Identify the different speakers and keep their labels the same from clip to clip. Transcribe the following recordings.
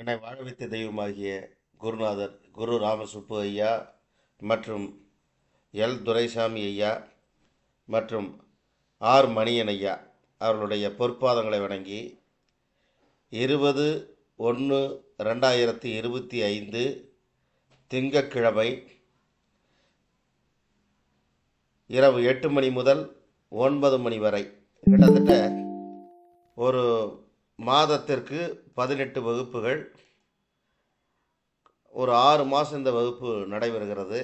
Speaker 1: என்னை வாழ வைத்த தெய்வமாகிய குருநாதர் குரு ராமசுப்பு ஐயா மற்றும் எல் துரைசாமி ஐயா மற்றும் ஆர் மணியன் ஐயா அவர்களுடைய பொற்பாதங்களை வணங்கி 20/1/2025 திங்கட்கிழமை இரவு 8 மணி முதல் 9 மணி வரை கிட்டத்தட்ட ஒரு மாதத்திற்கு 18 வகுப்புகள், ஒரு 6 மாதம் இந்த வகுப்பு நடைபெறுகிறது.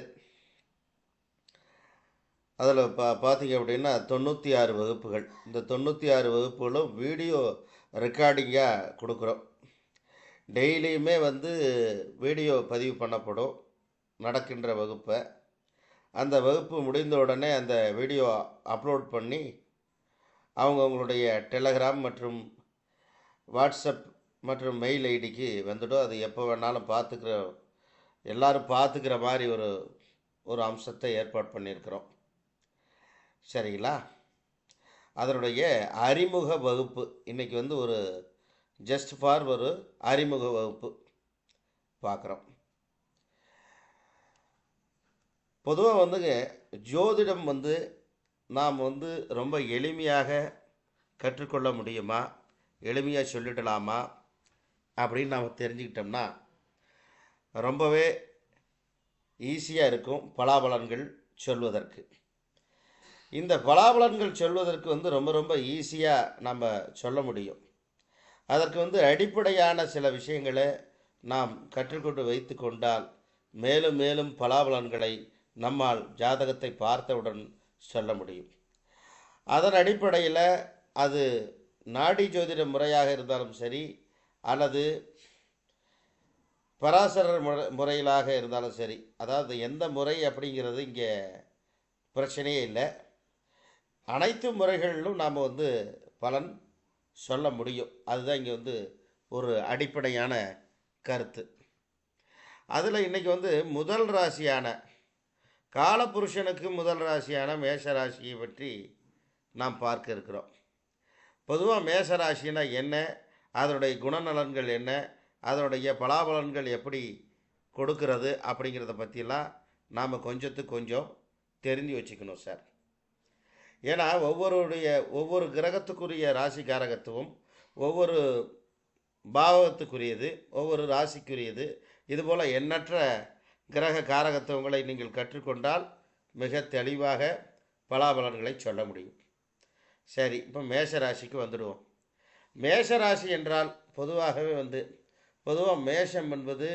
Speaker 1: அதில் பார்த்தீங்க அப்படின்னா 96 வகுப்புகள். இந்த 96 வகுப்புகளும் வீடியோ ரெக்கார்டிங்காக கொடுக்குறோம். டெய்லியுமே வீடியோ பதிவு பண்ணப்படும் நடக்கின்ற வகுப்பை. அந்த வகுப்பு முடிந்த உடனே அந்த வீடியோ அப்லோட் பண்ணி அவங்களுடைய டெலகிராம் மற்றும் வாட்ஸ்அப் மற்றும் மெயில் ஐடிக்கு வந்துடும். அது எப்போ வேணாலும் எல்லோரும் பார்த்துக்கிற மாதிரி ஒரு அம்சத்தை ஏற்பாடு பண்ணியிருக்கிறோம். சரிங்களா? அதனுடைய அறிமுக வகுப்பு இன்றைக்கி ஒரு ஜஸ்ட் ஃபார் ஒரு அறிமுக வகுப்பு பார்க்குறோம். பொதுவாக ஜோதிடம் நாம் ரொம்ப எளிமையாக கற்றுக்கொள்ள முடியுமா, எளிமையாக சொல்லிடலாமா அப்படின்னு நாம் தெரிஞ்சுக்கிட்டோம்னா ரொம்பவே ஈஸியாக இருக்கும் பலாபலன்கள் சொல்வதற்கு. இந்த பலாபலன்கள் சொல்வதற்கு ரொம்ப ரொம்ப ஈஸியாக நம்ம சொல்ல முடியும். அதற்கு அடிப்படையான சில விஷயங்களை நாம் கற்றுக்கொண்டு வைத்து கொண்டால் மேலும் மேலும் பலாபலன்களை நம்மால் ஜாதகத்தை பார்த்தவுடன் சொல்ல முடியும். அதன் அடிப்படையில் அது நாடி ஜோதிட முறையாக இருந்தாலும் சரி, அல்லது பராசரர் முறையிலாக இருந்தாலும் சரி, அதாவது எந்த முறை அப்படிங்கிறது இங்கே பிரச்சனையே இல்லை. அனைத்து முறைகளிலும் நாம் பலன் சொல்ல முடியும். அதுதான் இங்கே ஒரு அடிப்படையான கருத்து. அதில் இன்றைக்கி முதல் ராசியான காலபுருஷனுக்கு முதல் ராசியான மேஷ ராசியை பற்றி நாம் பார்க்க இருக்கிறோம். பொதுவாக மேஷ ராசினா என்ன, அதனுடைய குணநலன்கள் என்ன, அதனுடைய பலாபலன்கள் எப்படி கொடுக்கிறது அப்படிங்கிறத பற்றிலாம் நாம் கொஞ்சத்துக்கு கொஞ்சம் தெரிஞ்சு வச்சுக்கணும் சார். ஏன்னா ஒவ்வொரு கிரகத்துக்குரிய ராசிக்காரகத்துவம் ஒவ்வொரு பாவகத்துக்குரியது, ஒவ்வொரு ராசிக்குரியது. இதுபோல் எண்ணற்ற கிரக காரகத்துவங்களை நீங்கள் கற்றுக்கொண்டால் மிக தெளிவாக பலாபலன்களை சொல்ல முடியும். சரி, இப்போ மேஷ ராசிக்கு வந்துடுவோம். மேஷ ராசி என்றால் பொதுவாக மேஷம் என்பது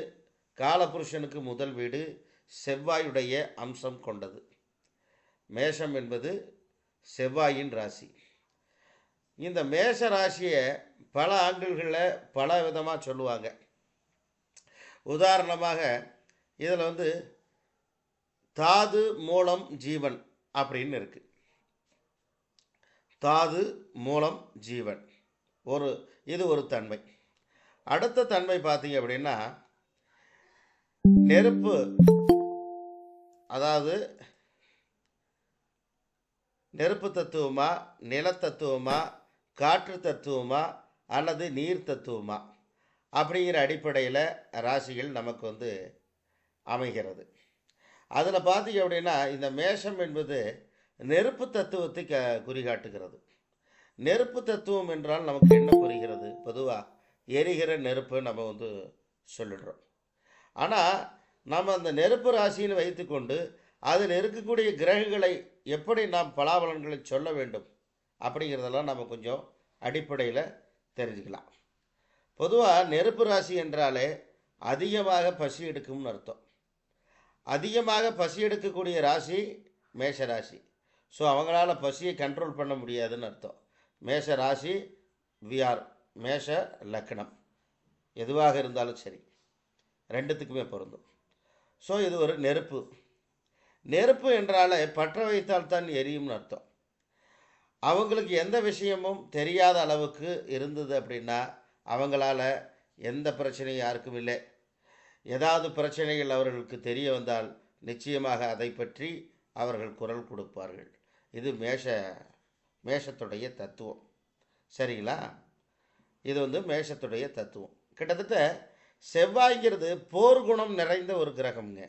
Speaker 1: காலபுருஷனுக்கு முதல் வீடு, செவ்வாயுடைய அம்சம் கொண்டது. மேஷம் என்பது செவ்வாயின் ராசி. இந்த மேஷ ராசியை பல ஆங்கிள்களில் பல விதமாக சொல்லுவாங்க. உதாரணமாக இதில் தாது மூலம் ஜீவன் அப்படின்னு இருக்கு. தாது மூலம் ஜீவன் இது ஒரு தன்மை. அடுத்த தன்மை பார்த்தீங்க அப்படின்னா நெருப்பு, அதாவது நெருப்பு தத்துவமா, நிலத்தத்துவமா, காற்று தத்துவமா, அல்லது நீர் தத்துவமா அப்படிங்கிற அடிப்படையில் ராசிகள் நமக்கு அமைகிறது. அதில் பார்த்தீங்க அப்படின்னா இந்த மேஷம் என்பது நெருப்பு தத்துவத்தை குறிகாட்டுகிறது. நெருப்பு தத்துவம் என்றால் நமக்கு என்ன புரிகிறது? பொதுவாக எரிகிற நெருப்பு நம்ம சொல்லிடுறோம். ஆனால் நம்ம அந்த நெருப்பு ராசின்னு வைத்துக்கொண்டு அதில் இருக்கக்கூடிய கிரகங்களை எப்படி நாம் பலாபலன்களை சொல்ல வேண்டும் அப்படிங்கிறதெல்லாம் நம்ம கொஞ்சம் அடிப்படையில் தெரிஞ்சுக்கலாம். பொதுவாக நெருப்பு ராசி என்றாலே அதிகமாக பசி எடுக்கும்னு அர்த்தம். அதிகமாக பசி எடுக்கக்கூடிய ராசி மேஷ ராசி. ஸோ அவங்களால பசியை கண்ட்ரோல் பண்ண முடியாதுன்னு அர்த்தம். மேஷ ராசி மேஷ லக்னம் எதுவாக இருந்தாலும் சரி, ரெண்டுத்துக்குமே பொருந்தும். ஸோ இது ஒரு நெருப்பு. நெருப்பு என்றாலே பற்ற வைத்தால் தான் எரியும்னு அர்த்தம். அவங்களுக்கு எந்த விஷயமும் தெரியாத அளவுக்கு இருந்தது அப்படின்னா அவங்களால எந்த பிரச்சனையும் யாருக்கும் இல்லை. ஏதாவது பிரச்சனைகள் அவர்களுக்கு தெரிய வந்தால் நிச்சயமாக அதை பற்றி அவர்கள் குரல் கொடுப்பார்கள். இது மேஷத்துடைய தத்துவம். சரிங்களா? இது மேஷத்துடைய தத்துவம். கிட்டத்தட்ட செவ்வாய்ங்கிறது போர் குணம் நிறைந்த ஒரு கிரகம்ங்க.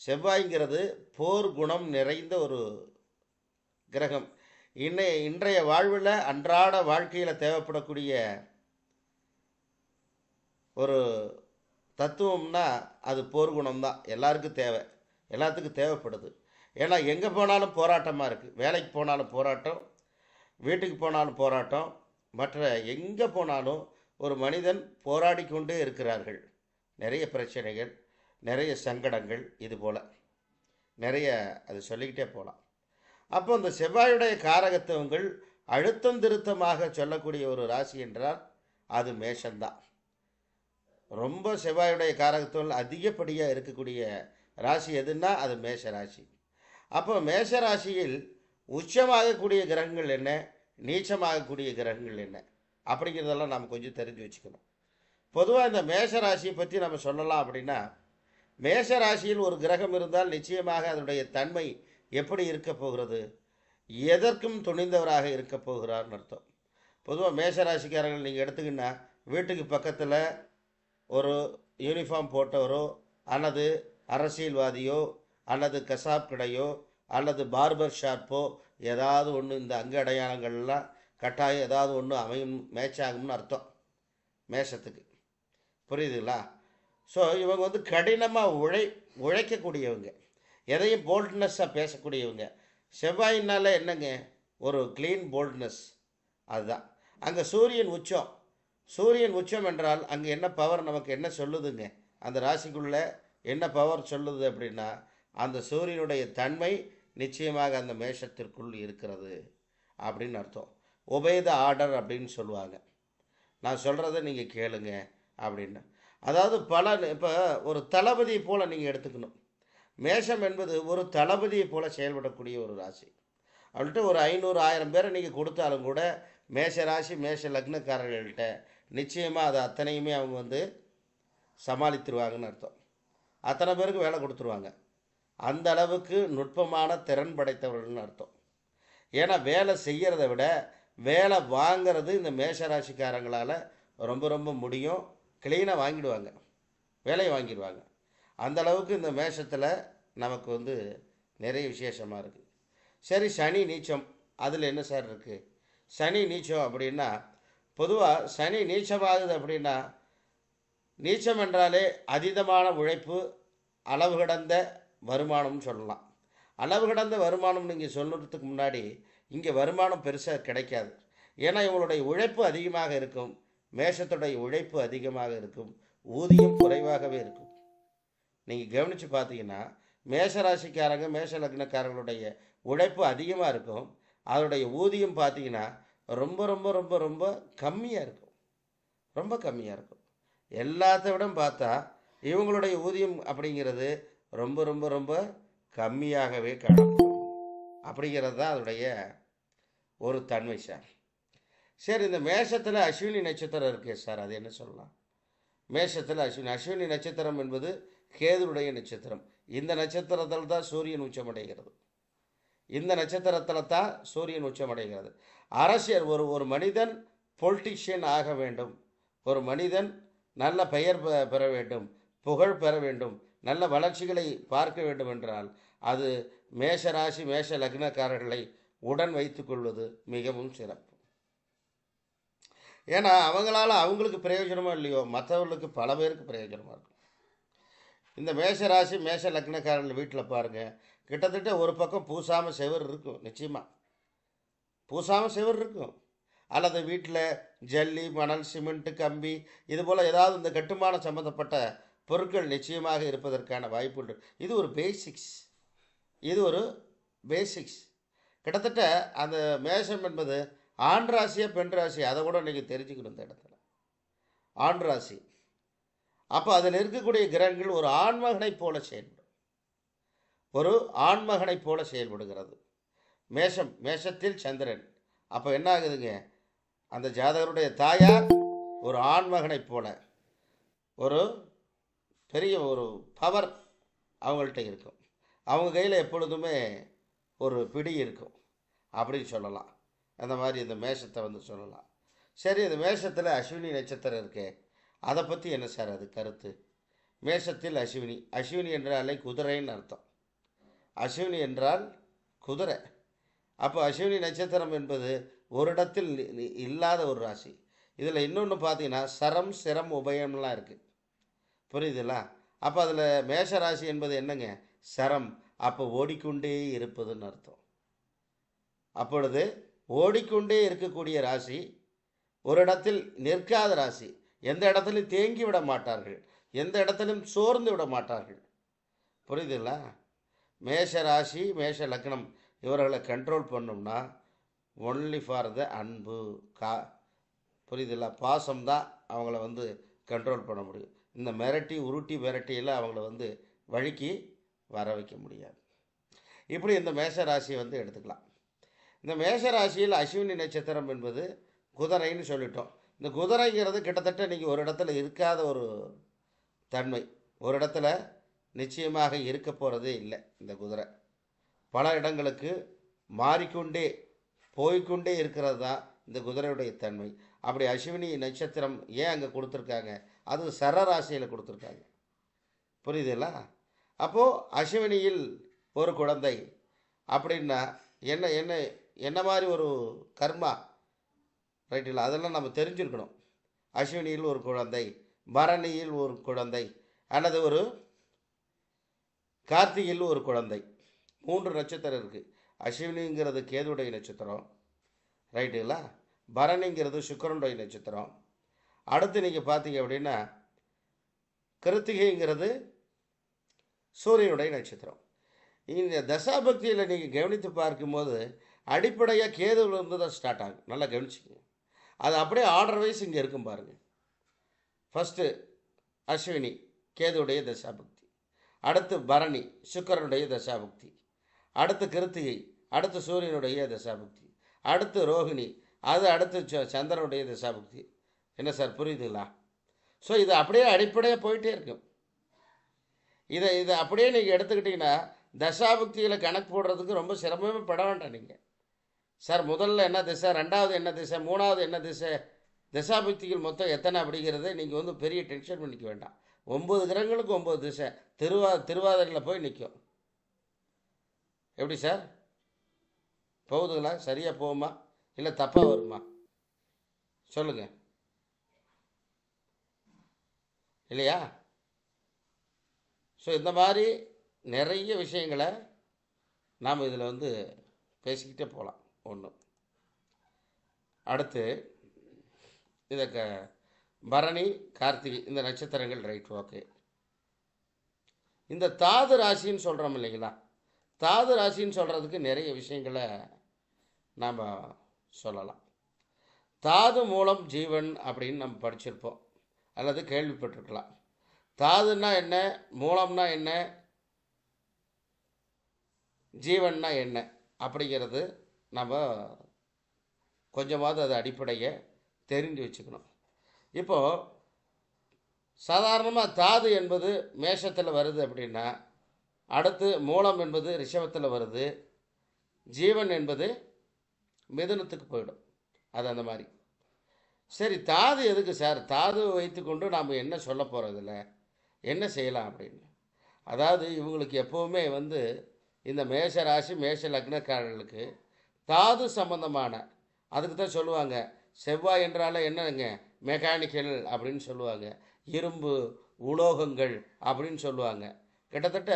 Speaker 1: செவ்வாய்ங்கிறது போர் குணம் நிறைந்த ஒரு கிரகம். இன்றைய வாழ்வில் அன்றாட வாழ்க்கையில் தேவைப்படக்கூடிய ஒரு தத்துவம்னா அது போர் குணம் தான். எல்லாருக்கும் தேவை, எல்லாத்துக்கும் தேவைப்படுது. ஏன்னா எங்கே போனாலும் போராட்டமாக இருக்குது. வேலைக்கு போனாலும் போராட்டம், வீட்டுக்கு போனாலும் போராட்டம், மற்ற எங்கே போனாலும் ஒரு மனிதன் போராடி கொண்டே இருக்கிறார்கள். நிறைய பிரச்சனைகள், நிறைய சங்கடங்கள், இது போல் நிறைய அது சொல்லிக்கிட்டே போகலாம். அப்போ இந்த செவ்வாயுடைய காரகத்துவங்கள் அழுத்தம் திருத்தமாக சொல்லக்கூடிய ஒரு ராசி என்றால் அது மேஷம்தான். ரொம்ப செவ்வாயுடைய காரகத்துவங்கள் அதிகப்படியாக இருக்கக்கூடிய ராசி எதுன்னா அது மேஷ ராசி. அப்போ மேஷ ராசியில் உச்சமாகக்கூடிய கிரகங்கள் என்ன, நீச்சமாகக்கூடிய கிரகங்கள் என்ன அப்படிங்கிறதெல்லாம் நாம் கொஞ்சம் தெரிஞ்சு வச்சுக்கணும். பொதுவாக இந்த மேஷ ராசியை பற்றி நம்ம சொல்லலாம் அப்படின்னா, மேஷ ராசியில் ஒரு கிரகம் இருந்தால் நிச்சயமாக அதனுடைய தன்மை எப்படி இருக்க போகிறது, எதற்கும் துணிந்தவராக இருக்க போகிறார்னு அர்த்தம். பொதுவாக மேஷ ராசிக்காரர்கள் நீங்கள் எடுத்துக்கின்னா, வீட்டுக்கு பக்கத்தில் ஒரு யூனிஃபார்ம் போட்டவரோ அல்லது அரசியல்வாதியோ அல்லது கசாப் கடையோ அல்லது பார்பர் ஷாப்போ ஏதாவது ஒன்று, இந்த அங்க அடையாளங்கள்லாம் கட்டாயம் ஏதாவது ஒன்று அமையும், மேட்ச் ஆகும்னு அர்த்தம் மேஷத்துக்கு. புரியுதுங்களா? ஸோ இவங்க வந்து கடினமாக உழைக்கக்கூடியவங்க, எதையும் போல்ட்னஸ்ஸாக பேசக்கூடியவங்க. செவ்வாயினால என்னங்க, ஒரு க்ளீன் போல்ட்னஸ். அதுதான் அங்கே சூரியன் உச்சம். சூரியன் உச்சம் என்றால் அங்கே என்ன பவர் நமக்கு என்ன சொல்லுதுங்க, அந்த ராசிக்குள்ளே என்ன பவர் சொல்லுது அப்படின்னா, அந்த சூரியனுடைய தன்மை நிச்சயமாக அந்த மேஷத்திற்குள் இருக்கிறது அப்படின்னு அர்த்தம். ஒபேத ஆர்டர் அப்படின்னு சொல்லுவாங்க. நான் சொல்கிறத நீங்கள் கேளுங்க அப்படின்னு. அதாவது இப்போ ஒரு தளபதியை போல் நீங்கள் எடுத்துக்கணும். மேஷம் என்பது ஒரு தளபதியை போல் செயல்படக்கூடிய ஒரு ராசி. அவள்கிட்ட ஒரு 500-1000 பேரை நீங்கள் கொடுத்தாலும் கூட மேஷ ராசி மேஷ லக்னக்காரர்கள்ட்ட நிச்சயமாக அது அத்தனையுமே அவங்க வந்து சமாளித்துருவாங்கன்னு அர்த்தம். அத்தனை பேருக்கு வேலை கொடுத்துருவாங்க. அந்த அளவுக்கு நுட்பமான திறன் படைத்தவர்கள்னு அர்த்தம். ஏன்னா வேலை செய்கிறத விட வேலை வாங்கிறது இந்த மேஷராசிக்காரங்களால் ரொம்ப ரொம்ப முடியும். கிளீனாக வாங்கிடுவாங்க, வேலையை வாங்கிடுவாங்க. அந்த அளவுக்கு இந்த மேஷத்தில் நமக்கு வந்து நிறைய விசேஷமாக இருக்குது. சரி, சனி நீச்சம், அதில் என்ன சார் இருக்குது? சனி நீச்சம் அப்படின்னா, பொதுவாக சனி நீச்சமாகுது அப்படின்னா, நீச்சம் என்றாலே அதீதமான உழைப்பு, அளவு கடந்த வருமானம்னு சொல்லலாம். அளவு கடந்த வருமானம் நீங்கள் சொல்லுறதுக்கு முன்னாடி இங்கே வருமானம் பெருசாக கிடைக்காது. ஏன்னா இவங்களுடைய உழைப்பு அதிகமாக இருக்கும். மேஷத்துடைய உழைப்பு அதிகமாக இருக்கும், ஊதியம் குறைவாகவே இருக்கும். நீங்கள் கவனித்து பார்த்தீங்கன்னா மேஷராசிக்காரங்க மேஷ லக்னக்காரங்களுடைய உழைப்பு அதிகமாக இருக்கும், அதனுடைய ஊதியம் பார்த்தீங்கன்னா ரொம்ப ரொம்ப ரொம்ப ரொம்ப கம்மியாக இருக்கும். ரொம்ப கம்மியாக இருக்கும். எல்லாத்த விட பார்த்தா இவங்களுடைய ஊதியம் அப்படிங்கிறது ரொம்ப ரொம்ப ரொம்ப கம்மியாகவே காணப்படும். அப்படிங்கிறது தான் அதனுடைய ஒரு தன்மை சார். சரி, இந்த மேஷத்தில் அஸ்வினி நட்சத்திரம் இருக்கே சார், அது என்ன சொல்லலாம்? மேஷத்தில் அஸ்வினி நட்சத்திரம் என்பது கேதுவுடைய நட்சத்திரம். இந்த நட்சத்திரத்தில் தான் சூரியன் உச்சமடைகிறது. இந்த நட்சத்திரத்தில் தான் சூரியன் உச்சமடைகிறது. அரசியல், ஒரு மனிதன் பொலிட்டிஷியன் ஆக வேண்டும், ஒரு மனிதன் நல்ல பெயர் பெற வேண்டும், புகழ் பெற வேண்டும், நல்ல வளர்ச்சிகளை பார்க்க வேண்டும் என்றால் அது மேஷராசி மேஷ லக்னக்காரர்களை உடன் வைத்துக் கொள்வது மிகவும் சிறப்பு. ஏன்னா அவங்களால அவங்களுக்கு பிரயோஜனமோ இல்லையோ, மற்றவர்களுக்கு பல பேருக்கு பிரயோஜனமாக இருக்கும். இந்த மேஷராசி மேஷ லக்னக்காரர்கள் வீட்டில் பாருங்கள், கிட்டத்தட்ட ஒரு பக்கம் பூசாமல் செவர் இருக்கும். நிச்சயமாக பூசாமல் செவர் இருக்கும். அல்லது வீட்டில் ஜல்லி, மணல், சிமெண்ட்டு, கம்பி இது போல் ஏதாவது இந்த கட்டுமான சம்மந்தப்பட்ட பொருட்கள் நிச்சயமாக இருப்பதற்கான வாய்ப்பு உண்டு. இது ஒரு பேசிக்ஸ். கிட்டத்தட்ட அந்த மேஷம் என்பது ஆண் ராசியா பெண் ராசி, அதை கூட நீங்கள் தெரிஞ்சுக்கணும். இந்த இடத்துல ஆண் ராசி. அப்போ அதில் இருக்கக்கூடிய கிரகங்கள் ஒரு ஆண்மகனைப் போல செயல்படும், ஒரு ஆண்மகனைப் போல செயல்படுகிறது. மேஷத்தில் சந்திரன். அப்போ என்ன ஆகுதுங்க, அந்த ஜாதகருடைய தாயார் ஒரு ஆண்மகனைப் போல ஒரு பெரிய ஒரு பவர் அவங்கள்ட்ட இருக்கும். அவங்க கையில் எப்பொழுதுமே ஒரு பிடி இருக்கும் அப்படின்னு சொல்லலாம். அந்த மாதிரி இந்த மேஷத்தை வந்து சொல்லலாம். சரி, இந்த மேஷத்தில் அஸ்வினி நட்சத்திரம் இருக்கே, அதை பற்றி என்ன சார் அது கருத்து? மேஷத்தில் அஸ்வினி, அஸ்வினி என்றாலே குதிரைன்னு அர்த்தம். அஸ்வினி என்றால் குதிரை. அப்போ அஸ்வினி நட்சத்திரம் என்பது ஒரு இடத்தில் இல்லாத ஒரு ராசி. இதில் இன்னொன்று பார்த்தீங்கன்னா சரம் சிரம் உபயம்லாம் இருக்குது, புரியுதுங்களா? அப்போ அதில் மேஷ ராசி என்பது என்னங்க? சரம். அப்போ ஓடிக்கொண்டே இருப்பதுன்னு அர்த்தம். அப்பொழுது ஓடிக்கொண்டே இருக்கக்கூடிய ராசி, ஒரு இடத்தில் நிற்காத ராசி. எந்த இடத்துலையும் தேங்கி விட மாட்டார்கள், எந்த இடத்துலையும் சோர்ந்து விட மாட்டார்கள், புரியுதுங்களா? மேஷ ராசி மேஷ லக்னம் இவர்களை கண்ட்ரோல் பண்ணோம்னா ஒன்லி ஃபார் த அன்பு புரியுதுல்ல, பாசம்தான் அவங்கள வந்து கண்ட்ரோல் பண்ண முடியும். இந்த மிரட்டி உருட்டி மிரட்டியில் அவங்கள வந்து வழிக்கு வர வைக்க முடியாது. இப்படி இந்த மேஷ ராசியை வந்து எடுத்துக்கலாம். இந்த மேஷ ராசியில் அஸ்வினி நட்சத்திரம் என்பது குதிரைன்னு சொல்லிட்டோம். இந்த குதிரைங்கிறது கிட்டத்தட்ட நீங்கள் ஒரு இடத்துல இருக்காத ஒரு தன்மை, ஒரு இடத்துல நிச்சயமாக இருக்க போகிறதே இல்லை. இந்த குதிரை பல இடங்களுக்கு மாறிக்கொண்டே போய்கொண்டே இருக்கிறது தான் இந்த குதிரையுடைய தன்மை. அப்படி அஸ்வினி நட்சத்திரம் ஏன் அங்கே கொடுத்துருக்காங்க? அது சரராசியில் கொடுத்துருக்காங்க, புரியுதுங்களா? அப்போது அஸ்வினியில் ஒரு குழந்தை அப்படின்னா என்ன என்ன என்ன மாதிரி ஒரு கர்மா, ரைட்டில் அதெல்லாம் நம்ம தெரிஞ்சுருக்கணும். அஸ்வினியில் ஒரு குழந்தை, பரணியில் ஒரு குழந்தை, அல்லது ஒரு கார்த்திகையில் ஒரு குழந்தை. 3 நட்சத்திரம் இருக்குது. அஸ்வினிங்கிறது கேதுடைய நட்சத்திரம், ரைட்டுங்களா? பரணிங்கிறது சுக்கிரனுடைய நட்சத்திரம். அடுத்து நீங்கள் பார்த்தீங்க அப்படின்னா கிருத்திகைங்கிறது சூரியனுடைய நட்சத்திரம். இந்த தசாபக்தியில் நீங்கள் கவனித்து பார்க்கும்போது அடிப்படையாக கேதுவிலிருந்து தான் ஸ்டார்ட் ஆகும். நல்லா கவனிச்சிக்கங்க. அது அப்படியே ஆர்டர் வைஸ் இங்கே இருக்கும் பாருங்கள். ஃபஸ்ட்டு அஸ்வினி கேதுவுடைய தசாபக்தி, அடுத்து பரணி சுக்கிரனுடைய தசாபக்தி, அடுத்து கிருத்திகை, அடுத்து சூரியனுடைய தசாபக்தி, அடுத்து ரோகிணி, அது அடுத்து சந்திரனுடைய தசாபக்தி. என்ன சார் புரியுதுங்களா? ஸோ இது அப்படியே அடிப்படையாக போயிட்டே இருக்கும். இதை அப்படியே நீங்கள் எடுத்துக்கிட்டிங்கன்னா தசாபக்தியில் கணக்கு போடுறதுக்கு ரொம்ப சிரமமே பட வேண்டாம். நீங்கள் சார் முதல்ல என்ன திசை, ரெண்டாவது என்ன திசை, மூணாவது என்ன திசை, தசாபக்திகள் மொத்தம் எத்தனை அப்படிங்கிறத நீங்கள் வந்து பெரிய டென்ஷன் பண்ணிக்க வேண்டாம். 9 கிரகங்களுக்கு 9 திசை. திருவாதிரையில் போய் நிற்கும். எப்படி சார் போகுதுங்களா? சரியாக போகுமா இல்லை தப்பாக வருமா சொல்லுங்கள், இல்லையா? ஸோ இந்த மாதிரி நிறைய விஷயங்களை நாம் இதில் வந்து பேசிக்கிட்டே போகலாம். ஒன்று அடுத்து இதை பரணி கார்த்திகை இந்த நட்சத்திரங்கள், ரைட், ஓகே. இந்த தாது ராசின்னு சொல்கிறோம் இல்லைங்களா? தாது ராசின்னு சொல்கிறதுக்கு நிறைய விஷயங்களை நாம் சொல்லலாம். தாது மூலம் ஜீவன் அப்படின்னு நம்ம படிச்சிருப்போம் அல்லது கேள்விப்பட்டிருக்கலாம். தாதுன்னா என்ன, மூலம்னா என்ன, ஜீவன்னா என்ன அப்படிங்கிறது நம்ம கொஞ்சமாவது அது அடிப்படையை தெரிஞ்சு வச்சுக்கணும். இப்போது சாதாரணமாக தாது என்பது மேஷத்தில் வருது அப்படின்னா, அடுத்து மூலம் என்பது ரிஷபத்தில் வருது, ஜீவன் என்பது மிதுனத்துக்கு போயிடும். அது அந்த மாதிரி. சரி, தாது எதுக்கு சார்? தாது வைத்துக்கொண்டு நாம் என்ன சொல்ல போகிறதில்ல, என்ன செய்யலாம் அப்படின்னு. அதாவது இவங்களுக்கு எப்போவுமே வந்து இந்த மேஷ ராசி மேஷ லக்னக்காரர்களுக்கு தாது சம்பந்தமான, அதுக்கு தான் சொல்லுவாங்க செவ்வாய் என்றால என்னங்க மெக்கானிக்கல் அப்படின்னு சொல்லுவாங்க, இரும்பு உலோகங்கள் அப்படின்னு சொல்லுவாங்க. கிட்டத்தட்ட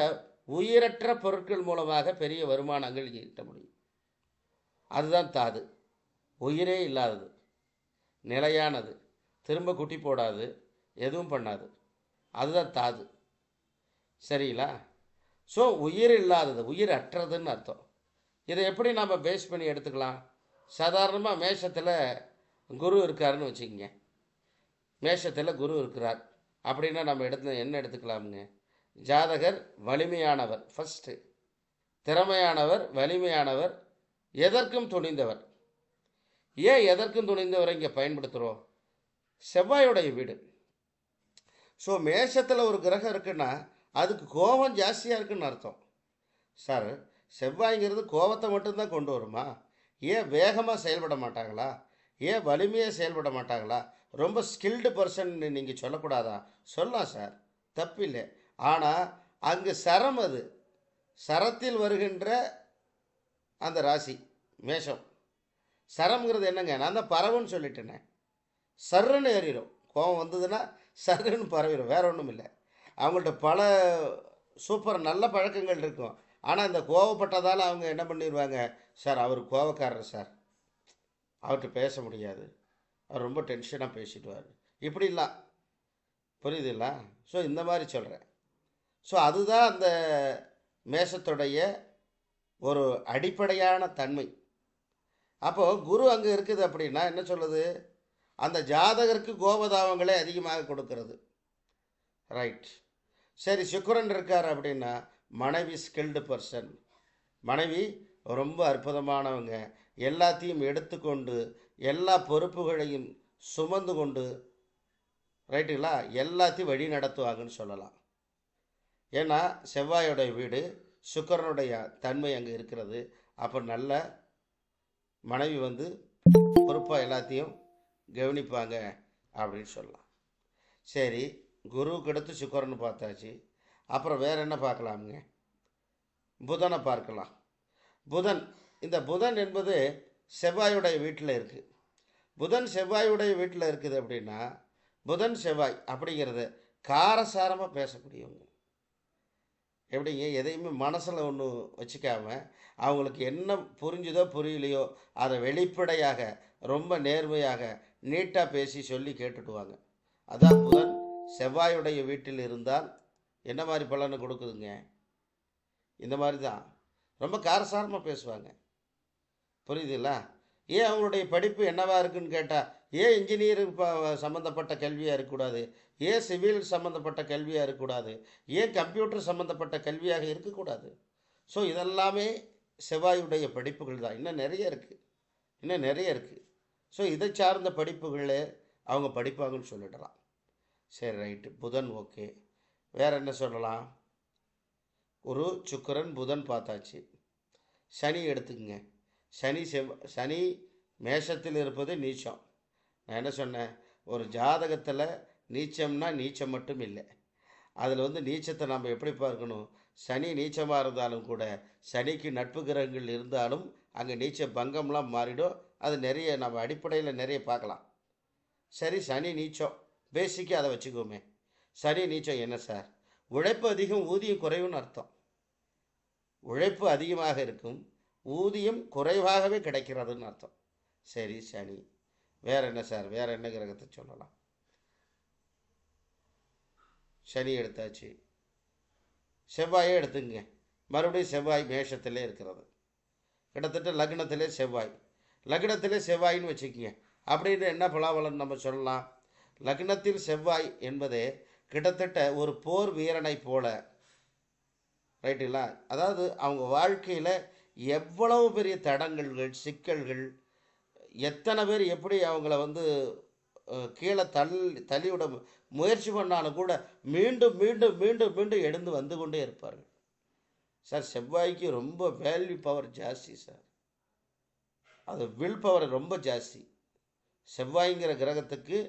Speaker 1: உயிரற்ற பொருட்கள் மூலமாக பெரிய வருமானங்கள் ஈட்ட முடியும். அதுதான் தாது. உயிரே இல்லாதது, நிலையானது, திரும்ப குட்டி போடாது, எதுவும் பண்ணாது, அதுதான் தாது. சரிங்களா? ஸோ உயிர் இல்லாதது, உயிர் அற்றதுன்னு அர்த்தம். இதை எப்படி நம்ம பேஸ் பண்ணி எடுத்துக்கலாம்? சாதாரணமாக மேஷத்தில் குரு இருக்காருன்னு வச்சுக்கோங்க. மேஷத்தில் குரு இருக்கிறார் அப்படின்னா நம்ம என்ன எடுத்துக்கலாமுங்க? ஜாதகர் வலிமையானவர், ஃபஸ்ட்டு திறமையானவர், வலிமையானவர், எதற்கும் துணிந்தவர். ஏன் எதற்கும் துணிந்தவரை இங்கே பயன்படுத்துகிறோம்? செவ்வாயோடைய வீடு. ஸோ மேஷத்தில் ஒரு கிரகம் இருக்குன்னா அதுக்கு கோபம் ஜாஸ்தியாக இருக்குன்னு அர்த்தம். சார், செவ்வாய்ங்கிறது கோபத்தை மட்டும்தான் கொண்டு வருமா? ஏன் வேகமாக செயல்பட மாட்டாங்களா? ஏன் வலிமையாக செயல்பட மாட்டாங்களா? ரொம்ப ஸ்கில்டு பர்சன் நீங்கள் சொல்லக்கூடாதா? சொல்லலாம் சார், தப்பில்லை. ஆனால் அங்கு சரம், அது சரத்தில் வருகின்ற அந்த ராசி மேஷம். சரம்ங்கிறது என்னங்க? நான் தான் பறவைன்னு சொல்லிட்டேனே. சர்ருன்னு ஏறிடும். கோபம் வந்ததுன்னா சர்ருன்னு பரவிடும், வேற ஒன்றும் இல்லை. அவங்கள்ட்ட பல சூப்பர் நல்ல பழக்கங்கள் இருக்கும். ஆனால் இந்த கோவப்பட்டதால் அவங்க என்ன பண்ணிடுவாங்க, சார் அவர் கோவக்காரர் சார், அவர்கிட்ட பேச முடியாது, அவர் ரொம்ப டென்ஷனாக பேசிடுவார், இப்படிலாம். புரியுதுங்களா? ஸோ இந்த மாதிரி சொல்கிறேன். ஸோ அதுதான் அந்த மேஷத்துடைய ஒரு அடிப்படையான தன்மை. அப்போது குரு அங்கே இருக்குது அப்படின்னா என்ன சொல்லுது? அந்த ஜாதகருக்கு கோபதாபங்களே அதிகமாக கொடுக்கிறது. ரைட். சரி, சுக்கிரன் இருக்கார் அப்படின்னா மனைவி ஸ்கில்டு பர்சன், மனைவி ரொம்ப அற்புதமானவங்க, எல்லாத்தையும் எடுத்துக்கொண்டு எல்லா பொறுப்புகளையும் சுமந்து கொண்டு, ரைட்டுங்களா, எல்லாத்தையும் வழி நடத்துவாங்கன்னு சொல்லலாம். ஏன்னா செவ்வாயோடைய வீடு, சுக்கிரனுடைய தன்மை அங்கே இருக்கிறது. அப்போ நல்ல மனைவி வந்து பொறுப்பாக எல்லாத்தையும் கவனிப்பாங்க அப்படின்னு சொல்லலாம். சரி, குருவுக்கு அடுத்து சுக்கிரன்னு பார்த்தாச்சு. அப்புறம் வேறு என்ன பார்க்கலாமுங்க? புதனை பார்க்கலாம். புதன், இந்த புதன் என்பது செவ்வாயுடைய வீட்டில் இருக்குது. புதன் செவ்வாயுடைய வீட்டில் இருக்குது அப்படின்னா புதன் செவ்வாய் அப்படிங்கிறது காரசாரமாக பேசக்கூடியவங்க. எப்படிங்க? எதையுமே மனசில் ஒன்று வச்சுக்காம அவங்களுக்கு என்ன புரிஞ்சுதோ புரியலையோ அதை வெளிப்படையாக ரொம்ப நேர்மையாக நீட்டாக பேசி சொல்லி கேட்டுடுவாங்க. அதான் புதன் செவ்வாயுடைய வீட்டில் இருந்தால் என்ன மாதிரி பலனை கொடுக்குதுங்க? இந்த மாதிரி தான் ரொம்ப காரசாரமாக பேசுவாங்க. புரியுதுங்களா? ஏன் அவங்களுடைய படிப்பு என்னவா இருக்குன்னு கேட்டால், ஏன் இன்ஜினியர் சம்மந்தப்பட்ட கல்வியாக இருக்கக்கூடாது? ஏன் சிவில் சம்மந்தப்பட்ட கல்வியாக இருக்கக்கூடாது? ஏன் கம்ப்யூட்டர் சம்மந்தப்பட்ட கல்வியாக இருக்கக்கூடாது? ஸோ இதெல்லாமே செவ்வாயுடைய படிப்புகள் தான். இன்னும் நிறைய இருக்குது. ஸோ இதை சார்ந்த படிப்புகளே அவங்க படிப்பாங்கன்னு சொல்லிடலாம். சரி, ரைட்டு. புதன் ஓகே. வேறு என்ன சொல்லலாம்? குரு சுக்கிரன் புதன் பார்த்தாச்சு. சனி எடுத்துக்கங்க. சனி மேஷத்தில் இருப்பது நீச்சம். நான் என்ன சொன்னேன்? ஒரு ஜாதகத்தில் நீச்சம்னா நீச்சம் மட்டும் இல்லை, அதில் நீச்சத்தை நம்ம எப்படி பார்க்கணும்? சனி நீச்சமாக இருந்தாலும் கூட சனிக்கு நட்பு கிரகங்கள் இருந்தாலும் அங்கே நீச்ச பங்கம்லாம் மாறிடும். அது நிறைய நம்ம அடிப்படையில் நிறைய பார்க்கலாம். சரி, சனி நீச்சம் பேசிக்காக அதை வச்சுக்கோமே. சனி நீச்சம் என்ன சார்? உழைப்பு அதிகம், ஊதியம் குறைவுன்னு அர்த்தம். உழைப்பு அதிகமாக இருக்கும், ஊதியம் குறைவாகவே கிடைக்கிறதுன்னு அர்த்தம். சரி, சனி. வேற என்ன சார்? வேற என்ன கிரகத்தை சொல்லலாம்? சனி எடுத்தாச்சு. செவ்வாயே எடுத்துங்க. மறுபடியும் செவ்வாய் மேஷத்திலே இருக்கிறது. கிட்டத்தட்ட லக்னத்திலே செவ்வாயின்னு வச்சுக்கோங்க. அப்படின்னு என்ன பலாபலன் நம்ம சொல்லலாம்? லக்னத்தில் செவ்வாய் என்பதே கிட்டத்தட்ட ஒரு போர் வீரனை போல, ரைட்டுங்களா? அதாவது அவங்க வாழ்க்கையில் எவ்வளவு பெரிய தடங்கல்கள், சிக்கல்கள், எத்தனை பேர் எப்படி அவங்கள கீழே தள்ளிவிட முயற்சி பண்ணாலும் கூட மீண்டும் மீண்டும் மீண்டும் மீண்டும் எழுந்து வந்து கொண்டே இருப்பார்கள். சார், செவ்வாய்க்கு ரொம்ப வேல்யூ பவர் ஜாஸ்தி சார். அது வில் பவர் ரொம்ப ஜாஸ்தி. செவ்வாய்ங்கிற கிரகத்துக்கு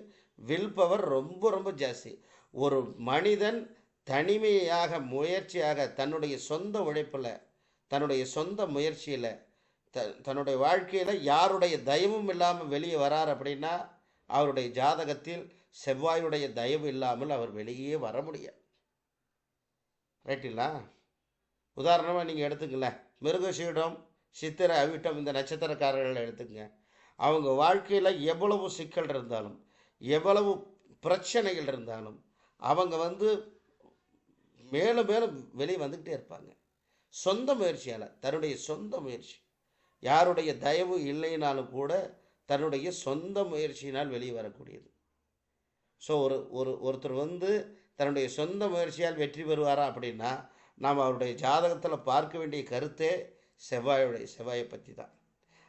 Speaker 1: வில் பவர் ரொம்ப ரொம்ப ஜாஸ்தி. ஒரு மனிதன் தனிமையாக முயற்சியாக தன்னுடைய சொந்த உழைப்பில், தன்னுடைய சொந்த முயற்சியில், தன்னுடைய வாழ்க்கையில் யாருடைய தயவும் இல்லாமல் வெளியே வரார் அப்படின்னா அவருடைய ஜாதகத்தில் செவ்வாயுடைய தயவு இல்லாமல் அவர் வெளியே வர முடியாது. ரைட்டுங்களா? உதாரணமாக நீங்கள் எடுத்துங்களேன், மிருகசீடம், சித்திரை, அவிட்டம், இந்த நட்சத்திரக்காரர்களை எடுத்துக்கங்க. அவங்க வாழ்க்கையில் எவ்வளவு சிக்கல் இருந்தாலும், எவ்வளவு பிரச்சனைகள் இருந்தாலும் அவங்க மேலும் மேலும் வெளியே வந்துக்கிட்டே இருப்பாங்க. சொந்த முயற்சியால், தன்னுடைய சொந்த முயற்சி, யாருடைய தயவு இல்லைனாலும் கூட தன்னுடைய சொந்த முயற்சியினால் வெளியே வரக்கூடியது. ஸோ ஒருத்தர் தன்னுடைய சொந்த முயற்சியால் வெற்றி பெறுவாரா அப்படின்னா நாம் அவருடைய ஜாதகத்தில் பார்க்க வேண்டிய கருத்தே செவ்வாயை பற்றி தான்.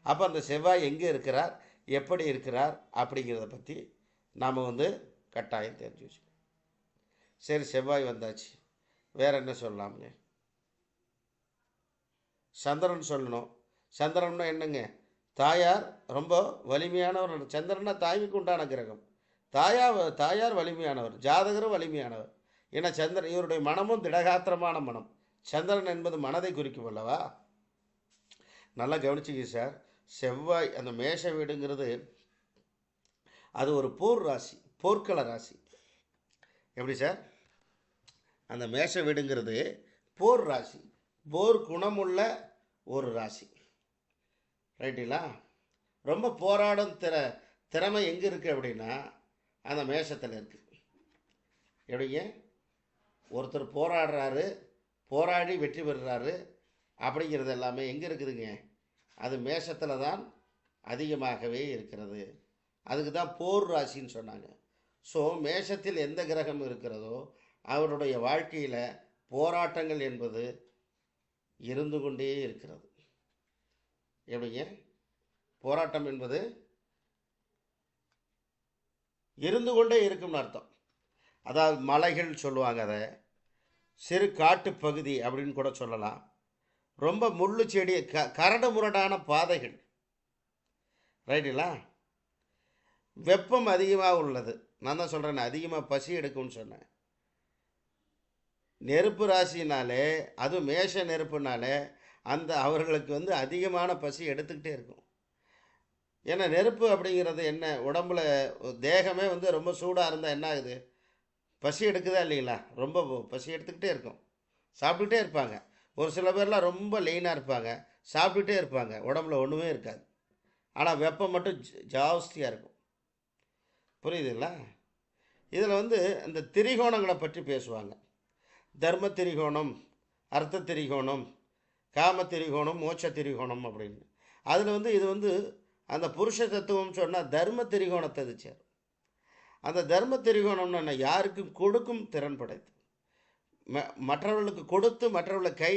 Speaker 1: அப்போ அந்த செவ்வாய் எங்கே இருக்கிறார், எப்படி இருக்கிறார் அப்படிங்கிறத பற்றி நாம் கட்டாயம் தெரிஞ்சு வச்சுக்கணும். சரி, செவ்வாய் வந்தாச்சு. வேறு என்ன சொல்லலாமுங்க? சந்திரன் சொல்லணும். சந்திரன்னா என்னங்க? தாயார் ரொம்ப வலிமையானவர். சந்திரனா தாய்மைக்கு உண்டான கிரகம். தாயார் வலிமையானவர், ஜாதகரும் வலிமையானவர். ஏன்னா சந்திரன் இவருடைய மனமும் திடகாத்திரமான மனம். சந்திரன் என்பது மனதை குறிக்கும் அல்லவா? நல்லா கவனிச்சிங்க சார். செவ்வாய் அந்த மேஷ வீடுங்கிறது அது ஒரு போர் ராசி, போர்க்கள ராசி. எப்படி சார்? அந்த மேஷ வீடுங்கிறது போர் ராசி, போர் குணமுள்ள ஒரு ராசி. ரைட்டுங்களா? ரொம்ப போராடும் திறமை எங்கே இருக்குது அப்படின்னா அந்த மேஷத்தில் இருக்குது. எப்படிங்க? ஒருத்தர் போராடுறாரு, போராடி வெற்றி பெறுறாரு அப்படிங்கிறது எல்லாமே எங்கே இருக்குதுங்க? அது மேஷத்தில் தான் அதிகமாகவே இருக்கிறது. அதுக்கு தான் போர் ராசின்னு சொன்னாங்க. ஸோ மேஷத்தில் எந்த கிரகம் இருக்கிறதோ அவருடைய வாழ்க்கையில் போராட்டங்கள் என்பது இருந்து கொண்டே இருக்கிறது. எப்படிங்க? போராட்டம் என்பது இருந்து கொண்டே இருக்கும்னு அர்த்தம். அதாவது மலைகள் சொல்லுவாங்க, அதை சிறு காட்டு பகுதி அப்படின்னு கூட சொல்லலாம். ரொம்ப முள்ளு செடி, கரடு முரடான பாதைகள். ரைட்டுங்களா? வெப்பம் அதிகமாக உள்ளது. நான் தான் சொல்கிறேன், அதிகமாக பசி எடுக்கும்னு சொன்னேன். நெருப்பு ராசினாலே, அதுவும் மேஷ நெருப்புனாலே அவர்களுக்கு அதிகமான பசி எடுத்துக்கிட்டே இருக்கும். ஏன்னா நெருப்பு அப்படிங்கிறது என்ன, உடம்புல தேகமே ரொம்ப சூடாக இருந்தால் என்ன ஆகுது? பசி எடுக்குதா இல்லைங்களா? ரொம்ப பசி எடுத்துக்கிட்டே இருக்கும், சாப்பிட்டுக்கிட்டே இருப்பாங்க. ஒரு சில பேர்லாம் ரொம்ப லெயினாக இருப்பாங்க, சாப்பிட்டுட்டே இருப்பாங்க, உடம்புல ஒன்றுமே இருக்காது. ஆனால் வெப்பம் மட்டும் ஜாஸ்தியாக இருக்கும். புரியுதுங்களா? இதில் இந்த திரிகோணங்களை பற்றி பேசுவாங்க. தர்ம திரிகோணம், அர்த்த திரிகோணம், காம திரிகோணம், மோட்ச திரிகோணம் அப்படின்னு. அதில் இது அந்த புருஷ தத்துவம் சொன்னால் தர்ம திரிகோணத்தை அது சேரும். அந்த தர்ம திரிகோணம்னா யாருக்கும் கொடுக்கும் திறன் படைத்து, மற்றவர்களுக்கு கொடுத்து மற்றவர்களை கை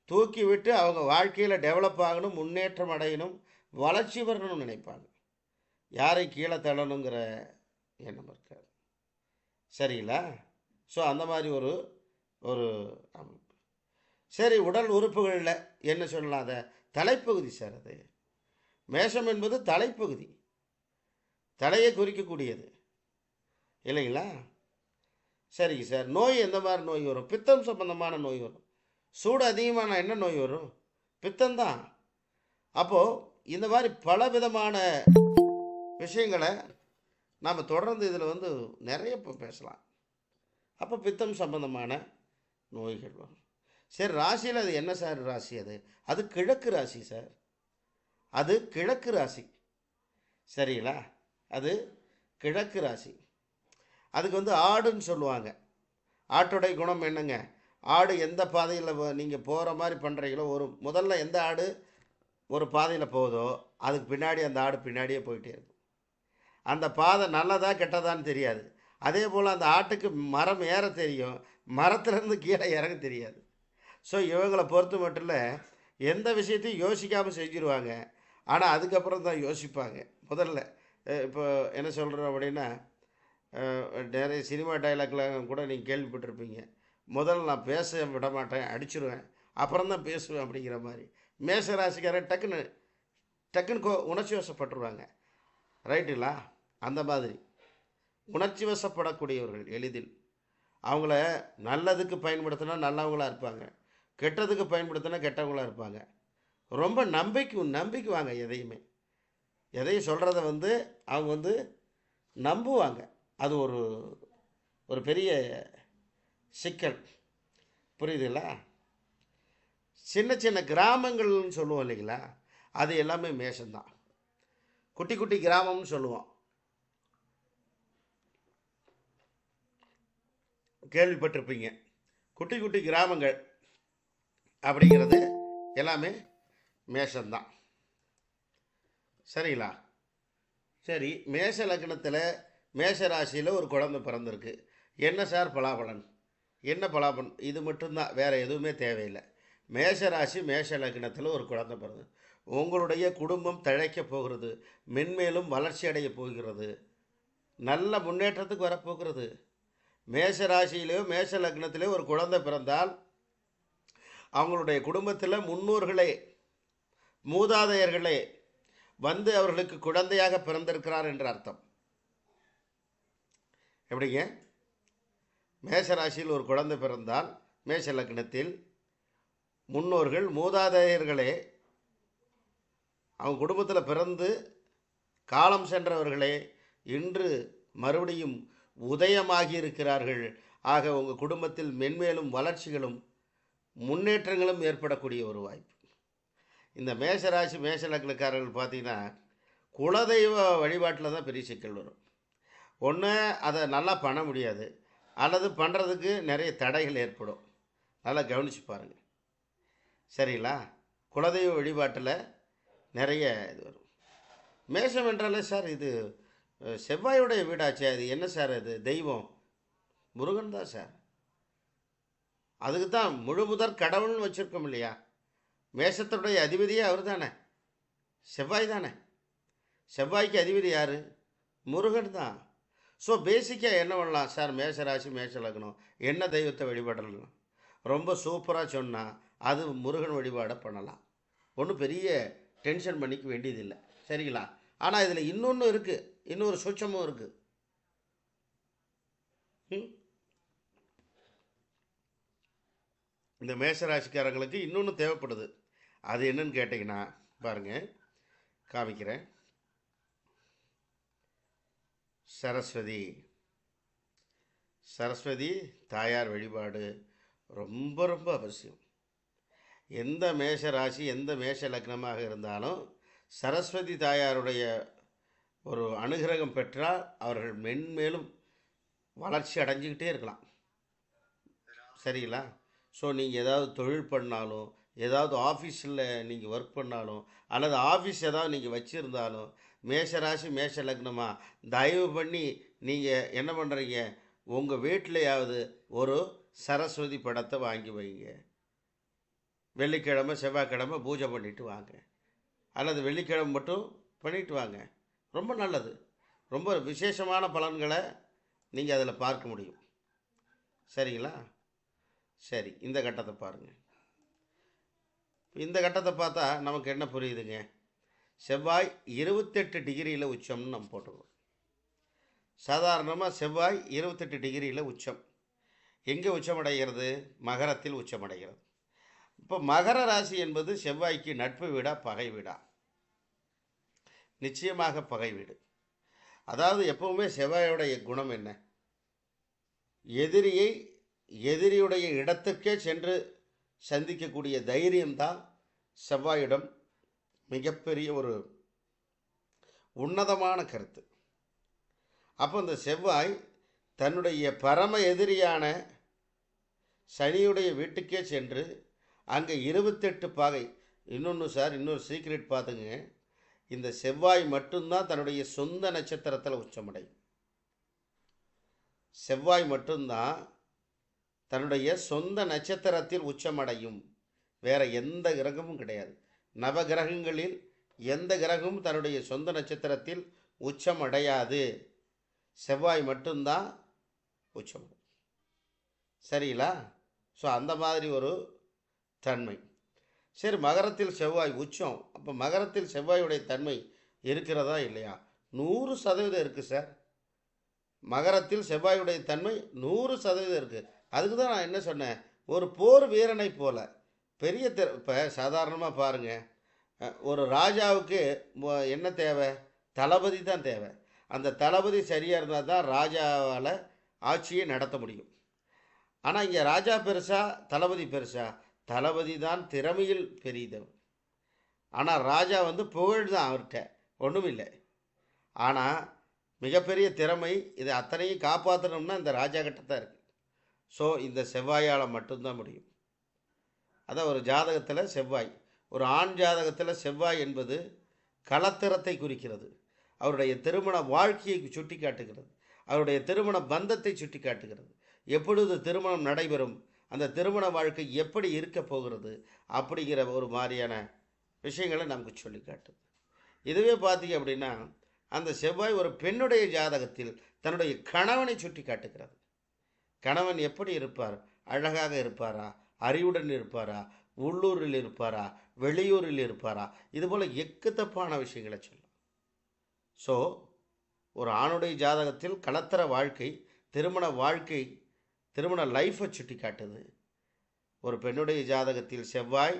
Speaker 1: தூக்கி விட்டு அவங்க வாழ்க்கையில் டெவலப் ஆகணும், முன்னேற்றம் அடையணும், வளர்ச்சி வரணும்னு நினைப்பாங்க. யாரை கீழே தள்ளணுங்கிற எண்ணம் இருக்காது. சரிங்களா? ஸோ அந்த மாதிரி ஒரு அமைப்பு. சரி, உடல் உறுப்புகளில் என்ன சொல்லலாம்? அதை தலைப்பகுதி சார். அது மேஷம் என்பது தலைப்பகுதி, தலையை குறிக்கக்கூடியது இல்லைங்களா? சரிங்க சார். நோய் எந்த மாதிரி நோய் வரும்? பித்தம் சம்பந்தமான நோய் வரும். சூடு அதிகமான என்ன நோய் வரும்? பித்தம்தான். அப்போது இந்த மாதிரி பல விதமான விஷயங்களை நாம் தொடர்ந்து இதில் நிறைய பேசலாம். அப்போ பித்தம் சம்பந்தமான நோய்கள் வரும். சரி, ராசியில் அது என்ன சார் ராசி? அது கிழக்கு ராசி சார். அது கிழக்கு ராசி. சரிங்களா? அது கிழக்கு ராசி. அதுக்கு ஆடுன்னு சொல்லுவாங்க. ஆட்டோடைய குணம் என்னங்க? ஆடு எந்த பாதையில் நீங்கள் போகிற மாதிரி பண்ணுறீங்களோ, முதல்ல எந்த ஆடு ஒரு பாதையில் போகுதோ அதுக்கு பின்னாடி அந்த ஆடு பின்னாடியே போயிட்டே இருக்கும். அந்த பாதை நல்லதா கெட்டதான்னு தெரியாது. அதே போல் அந்த ஆட்டுக்கு மரம் ஏற தெரியும், மரத்துலேருந்து கீழே இறங்க தெரியாது. ஸோ இவங்களை பொறுத்த மட்டும் இல்லை, எந்த விஷயத்தையும் யோசிக்காமல் செஞ்சுருவாங்க. ஆனால் அதுக்கப்புறம் தான் யோசிப்பாங்க. முதல்ல இப்போ என்ன சொல்கிறோம் அப்படின்னா, நிறைய சினிமா டைலாக்லாம் கூட நீங்கள் கேள்விப்பட்டிருப்பீங்க. முதல்ல நான் பேச விட மாட்டேன், அடிச்சிருவேன், அப்புறம் தான் பேசுவேன் அப்படிங்கிற மாதிரி. மேஷ ராசிக்காரன் டக்குன்னு உணர்ச்சி வசப்பட்டுருவாங்க. ரைட்டுங்களா? அந்த மாதிரி உணர்ச்சி வசப்படக்கூடியவர்கள் எளிதில். அவங்கள நல்லதுக்கு பயன்படுத்தினா நல்லவங்களாக இருப்பாங்க, கெட்டதுக்கு பயன்படுத்தினா கெட்டவங்களாக இருப்பாங்க. ரொம்ப நம்பிக்குவாங்க. எதையும் சொல்கிறத அவங்க நம்புவாங்க. அது ஒரு பெரிய சிக்கல். புரியுதுங்களா? சின்ன சின்ன கிராமங்கள்னு சொல்லுவோம் இல்லைங்களா? அது எல்லாமே மேஷம்தான். குட்டி குட்டி கிராமம்னு சொல்லுவோம், கேள்விப்பட்டிருப்பீங்க. குட்டி குட்டி கிராமங்கள் அப்படிங்கிறது எல்லாமே மேஷம்தான். சரிங்களா? சரி, மேஷ லக்னத்தில் மேஷ ராசியில் ஒரு குழந்தை பிறந்திருக்கு. என்ன சார் பலாபலன்? என்ன பலாபலன்? இது மட்டும்தான், வேறு எதுவுமே தேவையில்லை. மேஷ ராசி மேஷ லக்னத்தில் ஒரு குழந்தை பிறந்தது. உங்களுடைய குடும்பம் தழைக்கப் போகிறது, மென்மேலும் வளர்ச்சி அடைய போகிறது, நல்ல முன்னேற்றத்துக்கு வரப்போகிறது. மேஷ ராசியிலேயோ மேஷ லக்னத்திலேயோ ஒரு குழந்தை பிறந்தால் அவங்களுடைய குடும்பத்தில் முன்னோர்களே, மூதாதையர்களே வந்து அவர்களுக்கு குழந்தையாக பிறந்திருக்கிறார் என்று அர்த்தம். எப்படிங்க? மேஷ ராசியில் ஒரு குழந்தை பிறந்தால் மேஷ லக்னத்தில் முன்னோர்கள் மூதாதையர்களே அவங்க குடும்பத்தில் பிறந்து காலம் சென்றவர்களே இன்று மறுபடியும் உதயமாகி இருக்கிறார்கள். ஆக உங்கள் குடும்பத்தில் மென்மேலும் வளர்ச்சிகளும் முன்னேற்றங்களும் ஏற்படக்கூடிய ஒரு வாய்ப்பு. இந்த மேஷராசி மேஷ லக்னக்காரர்கள் பார்த்தீங்கன்னா குலதெய்வ வழிபாட்டில் தான் பெரிய சிக்கல் வரும். ஒன்று அதை நல்லா பண்ண முடியாது, அல்லது பண்ணுறதுக்கு நிறைய தடைகள் ஏற்படும். நல்லா கவனித்து பாருங்கள், சரிங்களா? குலதெய்வ வழிபாட்டில் நிறைய இது வரும். மேஷம் என்றாலே சார் இது செவ்வாயுடைய வீடாச்சே, அது என்ன சார் அது தெய்வம்? முருகன் தான் சார். அதுக்கு தான் முழு முதற் கடவுள்னு வச்சுருக்கோம் இல்லையா? மேஷத்துடைய அதிபதியே அவர் தானே, செவ்வாய் தானே. செவ்வாய்க்கு அதிபதி யார்? முருகன் தான். ஸோ பேசிக்காக என்ன பண்ணலாம் சார்? மேஷ ராசி மேஷ லக்னம் என்ன தெய்வத்தை வழிபடலாம்? ரொம்ப சூப்பராக சொன்னால் அது முருகன் வழிபாடை பண்ணலாம். ஒன்றும் பெரிய டென்ஷன் பண்ணிக்க வேண்டியதில்லை, சரிங்களா? ஆனால் இதில் இன்னொன்று இருக்குது, இன்னொரு சூட்சமும் இருக்குது. இந்த மேஷராசிக்காரங்களுக்கு இன்னொன்று தேவைப்படுது. அது என்னன்னு கேட்டிங்கன்னா பாருங்கள், காமிக்கிறேன். சரஸ்வதி தாயார் வழிபாடு ரொம்ப ரொம்ப அவசியம். எந்த மேஷ ராசி எந்த மேஷ லக்னமாக இருந்தாலும் சரஸ்வதி தாயாருடைய ஒரு அனுகிரகம் பெற்றால் அவர்கள் மென்மேலும் வளர்ச்சி அடைஞ்சிக்கிட்டே இருக்கலாம், சரிங்களா? ஸோ நீங்கள் ஏதாவது தொழில் பண்ணாலும், ஏதாவது ஆஃபீஸில் நீங்கள் ஒர்க் பண்ணாலும், அல்லது ஆஃபீஸ் ஏதாவது நீங்கள் வச்சுருந்தாலும், மேஷராசி மேஷ லக்னமாக தயவு பண்ணி நீங்கள் என்ன பண்ணுறீங்க, உங்கள் வீட்டிலையாவது ஒரு சரஸ்வதி படத்தை வாங்கி வைங்க. வெள்ளிக்கிழமை செவ்வாய்க்கிழமை பூஜை பண்ணிவிட்டு வாங்க, அல்லது வெள்ளிக்கிழமை மட்டும் பண்ணிட்டு வாங்க. ரொம்ப நல்லது, ரொம்ப விசேஷமான பலன்களை நீங்கள் அதில் பார்க்க முடியும், சரிங்களா? சரி, இந்த கட்டத்தை பாருங்கள். இந்த கட்டத்தை பார்த்தா நமக்கு என்ன புரியுதுங்க? செவ்வாய் 28 டிகிரியில் உச்சம்னு நம்ம போட்டுருவோம். சாதாரணமாக செவ்வாய் 28 டிகிரியில் உச்சம். எங்கே உச்சமடைகிறது? மகரத்தில் உச்சமடைகிறது. இப்போ மகர ராசி என்பது செவ்வாய்க்கு நட்பு வீடா பகை வீடா? நிச்சயமாக பகை வீடு. அதாவது எப்பவுமே செவ்வாயோடைய குணம் என்ன? எதிரியுடைய இடத்துக்கே சென்று சந்திக்கக்கூடிய தைரியம்தான் செவ்வாயிடம் மிகப்பெரிய ஒரு உன்னதமான கருத்து. அப்போ இந்த செவ்வாய் தன்னுடைய பரம எதிரியான சனியுடைய வீட்டுக்கே சென்று அங்கே 28 பாகை. இன்னொன்று சார், இன்னொரு சீக்ரெட் பார்த்துங்க. இந்த செவ்வாய் மட்டும்தான் தன்னுடைய சொந்த நட்சத்திரத்தில் உச்சமடையும். செவ்வாய் மட்டும்தான் தன்னுடைய சொந்த நட்சத்திரத்தில் உச்சமடையும். வேற எந்த கிரகமும் கிடையாது. நவகிரகங்களில் எந்த கிரகமும் தன்னுடைய சொந்த நட்சத்திரத்தில் உச்சமடையாது. செவ்வாய் மட்டும்தான் உச்சம், சரிங்களா? ஸோ அந்த மாதிரி ஒரு தன்மை. சரி, மகரத்தில் செவ்வாய் உச்சம். அப்போ மகரத்தில் செவ்வாயுடைய தன்மை இருக்கிறதா இல்லையா? 100% இருக்குது சார். மகரத்தில் செவ்வாயுடைய தன்மை 100% இருக்குது. அதுக்கு தான் நான் என்ன சொன்னேன், ஒரு போர் வீரனை போல பெரிய இப்போ சாதாரணமாக பாருங்கள், ஒரு ராஜாவுக்கு என்ன தேவை? தளபதி தான் தேவை. அந்த தளபதி சரியாக இருந்தால் தான் ராஜாவால் ஆட்சியை நடத்த முடியும். ஆனால் இங்கே ராஜா பெருசா தளபதி பெருசா? தளபதி தான் திறமையில் பெரியதவர். ஆனால் ராஜா புகழ் தான், அவர்கிட்ட ஒன்றும் இல்லை. ஆனால் மிகப்பெரிய திறமை. இதை அத்தனையும் காப்பாற்றணும்னா இந்த ராஜா கிட்ட தான் இருக்குது. ஸோ இந்த செவ்வாயால் மட்டும்தான் முடியும். அதான் ஒரு ஜாதகத்தில் செவ்வாய், ஒரு ஆண் ஜாதகத்தில் செவ்வாய் என்பது கலத்திரத்தை குறிக்கிறது. அவருடைய திருமண வாழ்க்கையை சுட்டி காட்டுகிறது. அவருடைய திருமண பந்தத்தை சுட்டி காட்டுகிறது. எப்பொழுது திருமணம் நடைபெறும், அந்த திருமண வாழ்க்கை எப்படி இருக்க போகிறது அப்படிங்கிற ஒரு மாதிரியான விஷயங்களை நமக்கு சொல்லி காட்டுது. இதுவே பார்த்தீங்க அப்படின்னா அந்த செவ்வாய் ஒரு பெண்ணுடைய ஜாதகத்தில் தன்னுடைய கணவனை சுட்டி காட்டுகிறது. கணவன் எப்படி இருப்பார்? அழகாக இருப்பாரா? அறிவுடன் இருப்பாரா? உள்ளூரில் இருப்பாரா? வெளியூரில் இருப்பாரா? இதுபோல் எக்குத்தப்பான விஷயங்களை சொல்லலாம். ஸோ ஒரு ஆணுடைய ஜாதகத்தில் கலத்தர வாழ்க்கை, திருமண வாழ்க்கை, திருமண லைஃப்பை சுட்டி காட்டுது. ஒரு பெண்ணுடைய ஜாதகத்தில் செவ்வாய்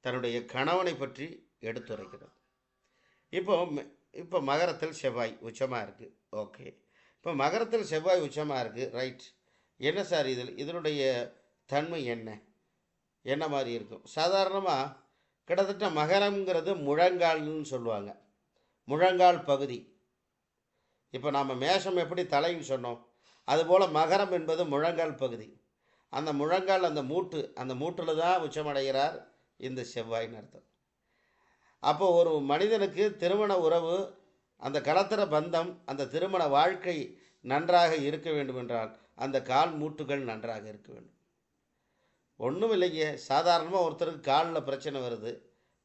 Speaker 1: தன்னுடைய கணவனை பற்றி எடுத்துரைக்கிறது. இப்போ இப்போ மகரத்தில் செவ்வாய் உச்சமாக இருக்குது. ஓகே, இப்போ மகரத்தில் செவ்வாய் உச்சமாக இருக்குது. ரைட். என்ன சார் இதனுடைய தன்மை என்ன மாதிரி இருக்கும்? சாதாரணமாக கிட்டத்தட்ட மகரம்ங்கிறது முழங்கால்னு சொல்லுவாங்க. முழங்கால் பகுதி. இப்போ நாம் மேஷம் எப்படி தலைன்னு சொன்னோம், அதுபோல் மகரம் என்பது முழங்கால் பகுதி. அந்த முழங்கால், அந்த மூட்டில் தான் உச்சமடைகிறார் இந்த செவ்வாய்னு அர்த்தம். அப்போ ஒரு மனிதனுக்கு திருமண உறவு, அந்த கலத்தர பந்தம், அந்த திருமண வாழ்க்கை நன்றாக இருக்க வேண்டும் என்றால் அந்த கால் மூட்டுகள் நன்றாக இருக்க வேண்டும். ஒன்றும் இல்லைங்க, சாதாரணமாக ஒருத்தருக்கு காலில் பிரச்சனை வருது,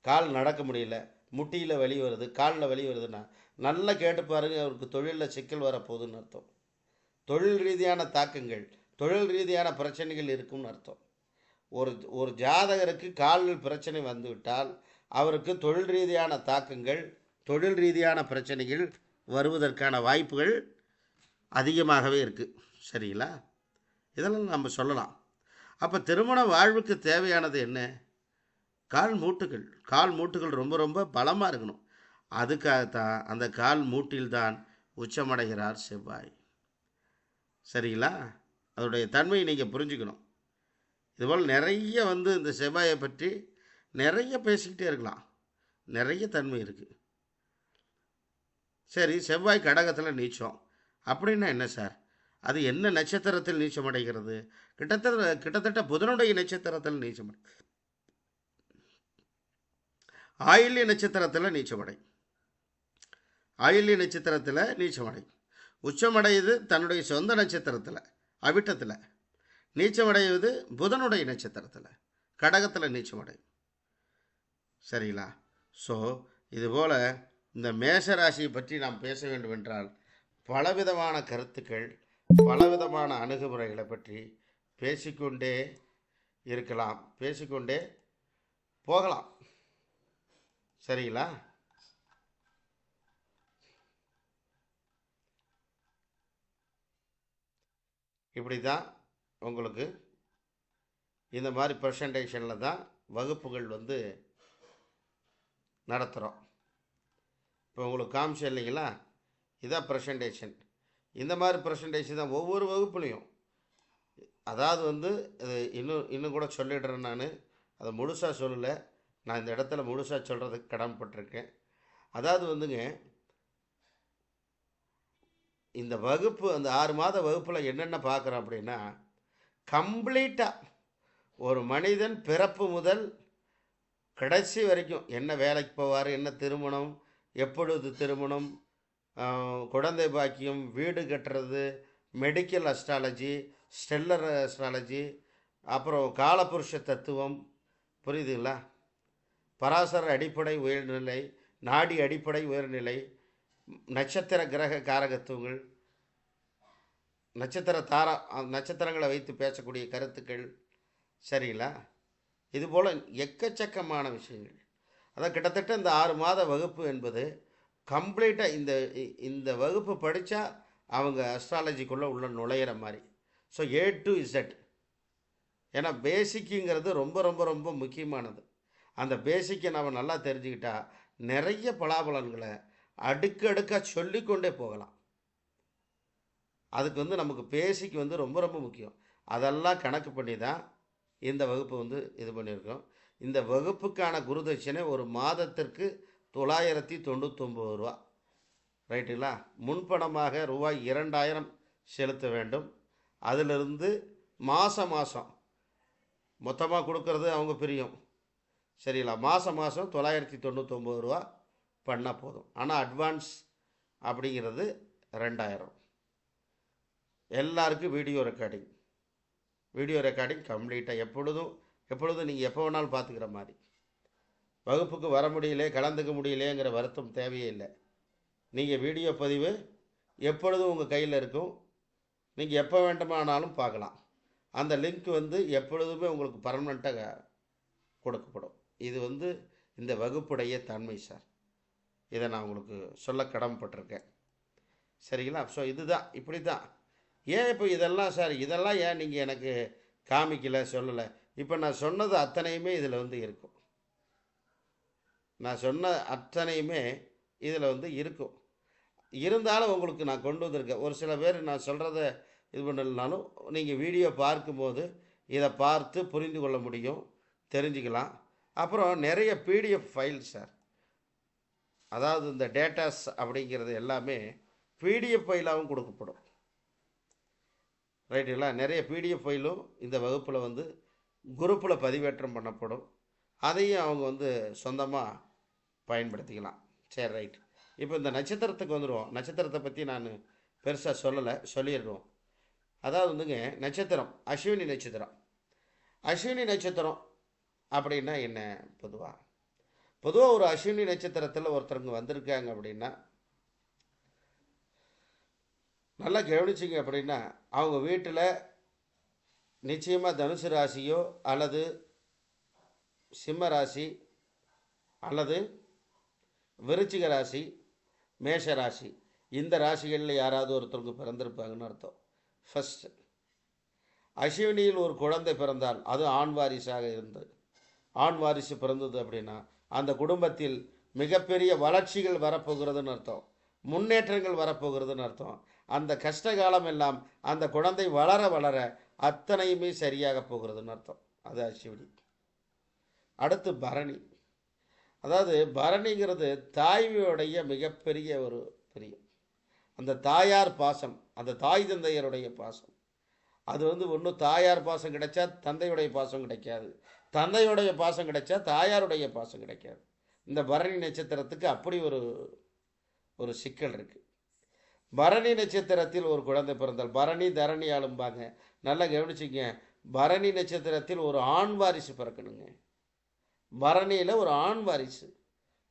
Speaker 1: கால் நடக்க முடியல, முட்டியில் வலி வருது, காலில் வலி வருதுன்னா நல்லா கேட்டு பாருங்க, அவருக்கு தொழிலில் சிக்கல் வரப்போகுதுன்னு அர்த்தம். தொழில் ரீதியான தாக்கங்கள், தொழில் ரீதியான பிரச்சனைகள் இருக்கும்னு அர்த்தம். ஒரு ஜாதகருக்கு காலில் பிரச்சனை வந்துவிட்டால் அவருக்கு தொழில் ரீதியான தாக்கங்கள், தொழில் ரீதியான பிரச்சனைகள் வருவதற்கான வாய்ப்புகள் அதிகமாகவே இருக்குது. சரிங்களா? இதெல்லாம் நம்ம சொல்லலாம். அப்போ திருமண வாழ்வுக்கு தேவையானது என்ன? கால் மூட்டுகள் ரொம்ப ரொம்ப பலமாக இருக்கணும். அதுக்காகத்தான் அந்த கால் மூட்டில்தான் உச்சமடைகிறார் செவ்வாய். சரிங்களா? அதோடைய தன்மையை நீங்கள் புரிஞ்சுக்கணும். இதுபோல் நிறைய இந்த செவ்வாயை பற்றி நிறைய பேசிக்கிட்டே இருக்கலாம். நிறைய தன்மை இருக்குது. சரி, செவ்வாய் கடகத்தில் நீச்சம் அப்படின்னா என்ன சார்? அது என்ன நட்சத்திரத்தில் நீச்சம் அடைகிறது? கிட்டத்தட்ட புதனுடைய நட்சத்திரத்தில் நீச்சம் அடை, ஆயில்ய நட்சத்திரத்தில் நீச்சமடை, ஆயில்ய நட்சத்திரத்தில் நீச்சமடை. உச்சமடையுது தன்னுடைய சொந்த நட்சத்திரத்தில் அவிட்டத்தில். நீச்சமடைவது புதனுடைய நட்சத்திரத்தில் கடகத்தில் நீச்சமடை. சரிங்களா? ஸோ இதுபோல் இந்த மேஷராசியை பற்றி நாம் பேச வேண்டும் என்றால் பலவிதமான கருத்துக்கள், பலவிதமான அணுகுமுறைகளை பற்றி பேசிக்கொண்டே இருக்கலாம், பேசிக்கொண்டே போகலாம். சரிங்களா? இப்படி தான் உங்களுக்கு இந்த மாதிரி ப்ரெசன்டேஷனில் தான் வகுப்புகள் நடத்துகிறோம். இப்போ உங்களுக்கு காமிச்சேன் இல்லைங்களா, இதான் ப்ரெசன்டேஷன். இந்த மாதிரி ப்ரெசன்டேஷன் தான் ஒவ்வொரு வகுப்புலையும். அதாவது இது இன்னும் கூட சொல்லிடுறேன். நான் அதை முழுசாக சொல்லலை, நான் இந்த இடத்துல முழுசாக சொல்கிறதுக்கு கடமைப்பட்டிருக்கேன். அதாவது இந்த வகுப்பு, அந்த 6 மாத வகுப்பில் என்னென்ன பார்க்குறோம் அப்படின்னா, கம்ப்ளீட்டாக ஒரு மனிதன் பிறப்பு முதல் கடைசி வரைக்கும் என்ன வேலைக்கு போவார், என்ன திருமணம், எப்பொழுது திருமணம், குழந்தை பாக்கியம், வீடு கட்டுறது, மெடிக்கல் அஸ்ட்ராலஜி, ஸ்டெல்லர் அஸ்ட்ராலஜி, அப்புறம் காலபுருஷ தத்துவம், புரியுதுங்களா? பராசர அடிப்படை உயர்நிலை, நாடி அடிப்படை உயர்நிலை, நட்சத்திர கிரக காரகத்துவங்கள், நட்சத்திரங்களை வைத்து பேசக்கூடிய கருத்துக்கள். சரிங்களா? இதுபோல் எக்கச்சக்கமான விஷயங்கள். அதான் கிட்டத்தட்ட இந்த 6 மாத வகுப்பு என்பது கம்ப்ளீட்டாக இந்த வகுப்பு படித்தா அவங்க அஸ்ட்ராலஜிக்குள்ளே உள்ள நுழையிற மாதிரி. So A to Z. ஏன்னா பேசிக்குங்கிறது ரொம்ப ரொம்ப ரொம்ப முக்கியமானது. அந்த பேசிக்கை நாம் நல்லா தெரிஞ்சுக்கிட்டா நிறைய பலாபலன்களை அடுக்கடுக்காக சொல்லிக்கொண்டே போகலாம். அதுக்கு நமக்கு பேசிக் ரொம்ப ரொம்ப முக்கியம். அதெல்லாம் கணக்கு பண்ணி தான் இந்த வகுப்பு இது பண்ணியிருக்கோம். இந்த வகுப்புக்கான குருதட்சணை ஒரு மாதத்திற்கு 999 ரூபா. ரைட்டுங்களா? முன்பணமாக ரூபாய் 2000 செலுத்த வேண்டும். அதிலிருந்து மாதம் மொத்தமாக கொடுக்கறது அவங்க பிரியும். சரிங்களா? மாதம் 999 ரூபா பண்ணால் போதும். ஆனால் அட்வான்ஸ் அப்படிங்கிறது 2000. எல்லாருக்கும் வீடியோ ரெக்கார்டிங் கம்ப்ளீட்டாக எப்பொழுதும் நீங்கள் எப்போ வேணாலும் பார்த்துக்கிற மாதிரி. வகுப்புக்கு வர முடியல, கலந்துக்க முடியலையேங்கிற வருத்தம் தேவையே இல்லை. நீங்கள் வீடியோ பதிவு எப்பொழுதும் உங்கள் கையில் இருக்கும். நீங்கள் எப்போ வேண்டுமானாலும் பார்க்கலாம். அந்த லிங்க் எப்பொழுதுமே உங்களுக்கு பர்மனெண்ட்டாக கொடுக்கப்படும். இது வந்து இந்த வகுப்புடைய தன்மை சார். இதை நான் உங்களுக்கு சொல்ல கடமைப்பட்டிருக்கேன். சரிங்களா? ஸோ இதுதான், இப்படி தான். ஏன் இப்போ இதெல்லாம் சார், இதெல்லாம் ஏன் நீங்கள் எனக்கு காமிக்கலை, சொல்லலை? இப்போ நான் சொன்னது அத்தனையுமே இதில் வந்து இருக்கும். நான் சொன்ன அத்தனையுமே இதில் வந்து இருக்கும். இருந்தாலும் உங்களுக்கு நான் கொண்டு வந்திருக்கேன். ஒரு சில பேர் நான் சொல்கிறத இது பண்ணலனாலும் நீங்கள் வீடியோ பார்க்கும்போது இதை பார்த்து புரிந்து கொள்ள முடியும், தெரிஞ்சுக்கலாம். அப்புறம் நிறைய பிடிஎஃப் ஃபைல் சார், அதாவது இந்த டேட்டாஸ் அப்படிங்கிறது எல்லாமே பிடிஎஃப் ஃபைலாகவும் கொடுக்கப்படும். ரைட்டுங்களா? நிறைய பிடிஎஃப் ஃபைலும் இந்த வகுப்பில் வந்து குரூப்பில் பதிவேற்றம் பண்ணப்படும். அதையும் அவங்க வந்து சொந்தமாக பயன்படுத்திக்கலாம். சரி, ரைட். இப்போ இந்த நட்சத்திரத்துக்கு வந்துடுவோம். நட்சத்திரத்தை பற்றி நான் பெருசாக சொல்லலை, சொல்லிடுவோம். அதாவது வந்துங்க, நட்சத்திரம் அஸ்வினி நட்சத்திரம். அஸ்வினி நட்சத்திரம் அப்படின்னா என்ன? பொதுவாக ஒரு அஸ்வினி நட்சத்திரத்தில் ஒருத்தருங்க வந்திருக்காங்க அப்படின்னா, நல்லா கவனிச்சிங்க அப்படின்னா, அவங்க வீட்டில் நிச்சயமாக தனுசு ராசியோ அல்லது சிம்ம ராசி அல்லது விருச்சிக ராசி, மேஷ ராசி, இந்த ராசிகளில் யாராவது ஒருத்தருக்கு பிறந்திருப்பாங்கன்னு அர்த்தம். ஃபஸ்ட்டு அஸ்வினியில் ஒரு குழந்தை பிறந்தால், அது ஆண் வாரிசாக இருந்தது, ஆண் வாரிசு பிறந்தது அப்படின்னா அந்த குடும்பத்தில் மிகப்பெரிய வளர்ச்சிகள் வரப்போகிறதுன்னு அர்த்தம், முன்னேற்றங்கள் வரப்போகிறதுன்னு அர்த்தம். அந்த கஷ்டகாலம் எல்லாம் அந்த குழந்தை வளர வளர அத்தனையுமே சரியாக போகிறதுன்னு அர்த்தம். அது அஸ்வினி. அடுத்து பரணி. அதாவது பரணிங்கிறது தாய்மையுடைய மிகப்பெரிய ஒரு பிரியம். அந்த தாயார் பாசம், அந்த தாய் தந்தையருடைய பாசம், அது வந்து ஒன்றும் தாயார் பாசம் கிடைச்சா தந்தையுடைய பாசம் கிடைக்காது, தந்தையுடைய பாசம் கிடைச்சா தாயாருடைய பாசம் கிடைக்காது. இந்த பரணி நட்சத்திரத்துக்கு அப்படி ஒரு சிக்கல் இருக்குது. பரணி நட்சத்திரத்தில் ஒரு குழந்தை பிறந்தால், பரணி தரணி ஆளும்பாங்க, நல்லா கவனிச்சிங்க. பரணி நட்சத்திரத்தில் ஒரு ஆண் வாரிசு பிறக்கணுங்க. பரணியில் ஒரு ஆண் வாரிசு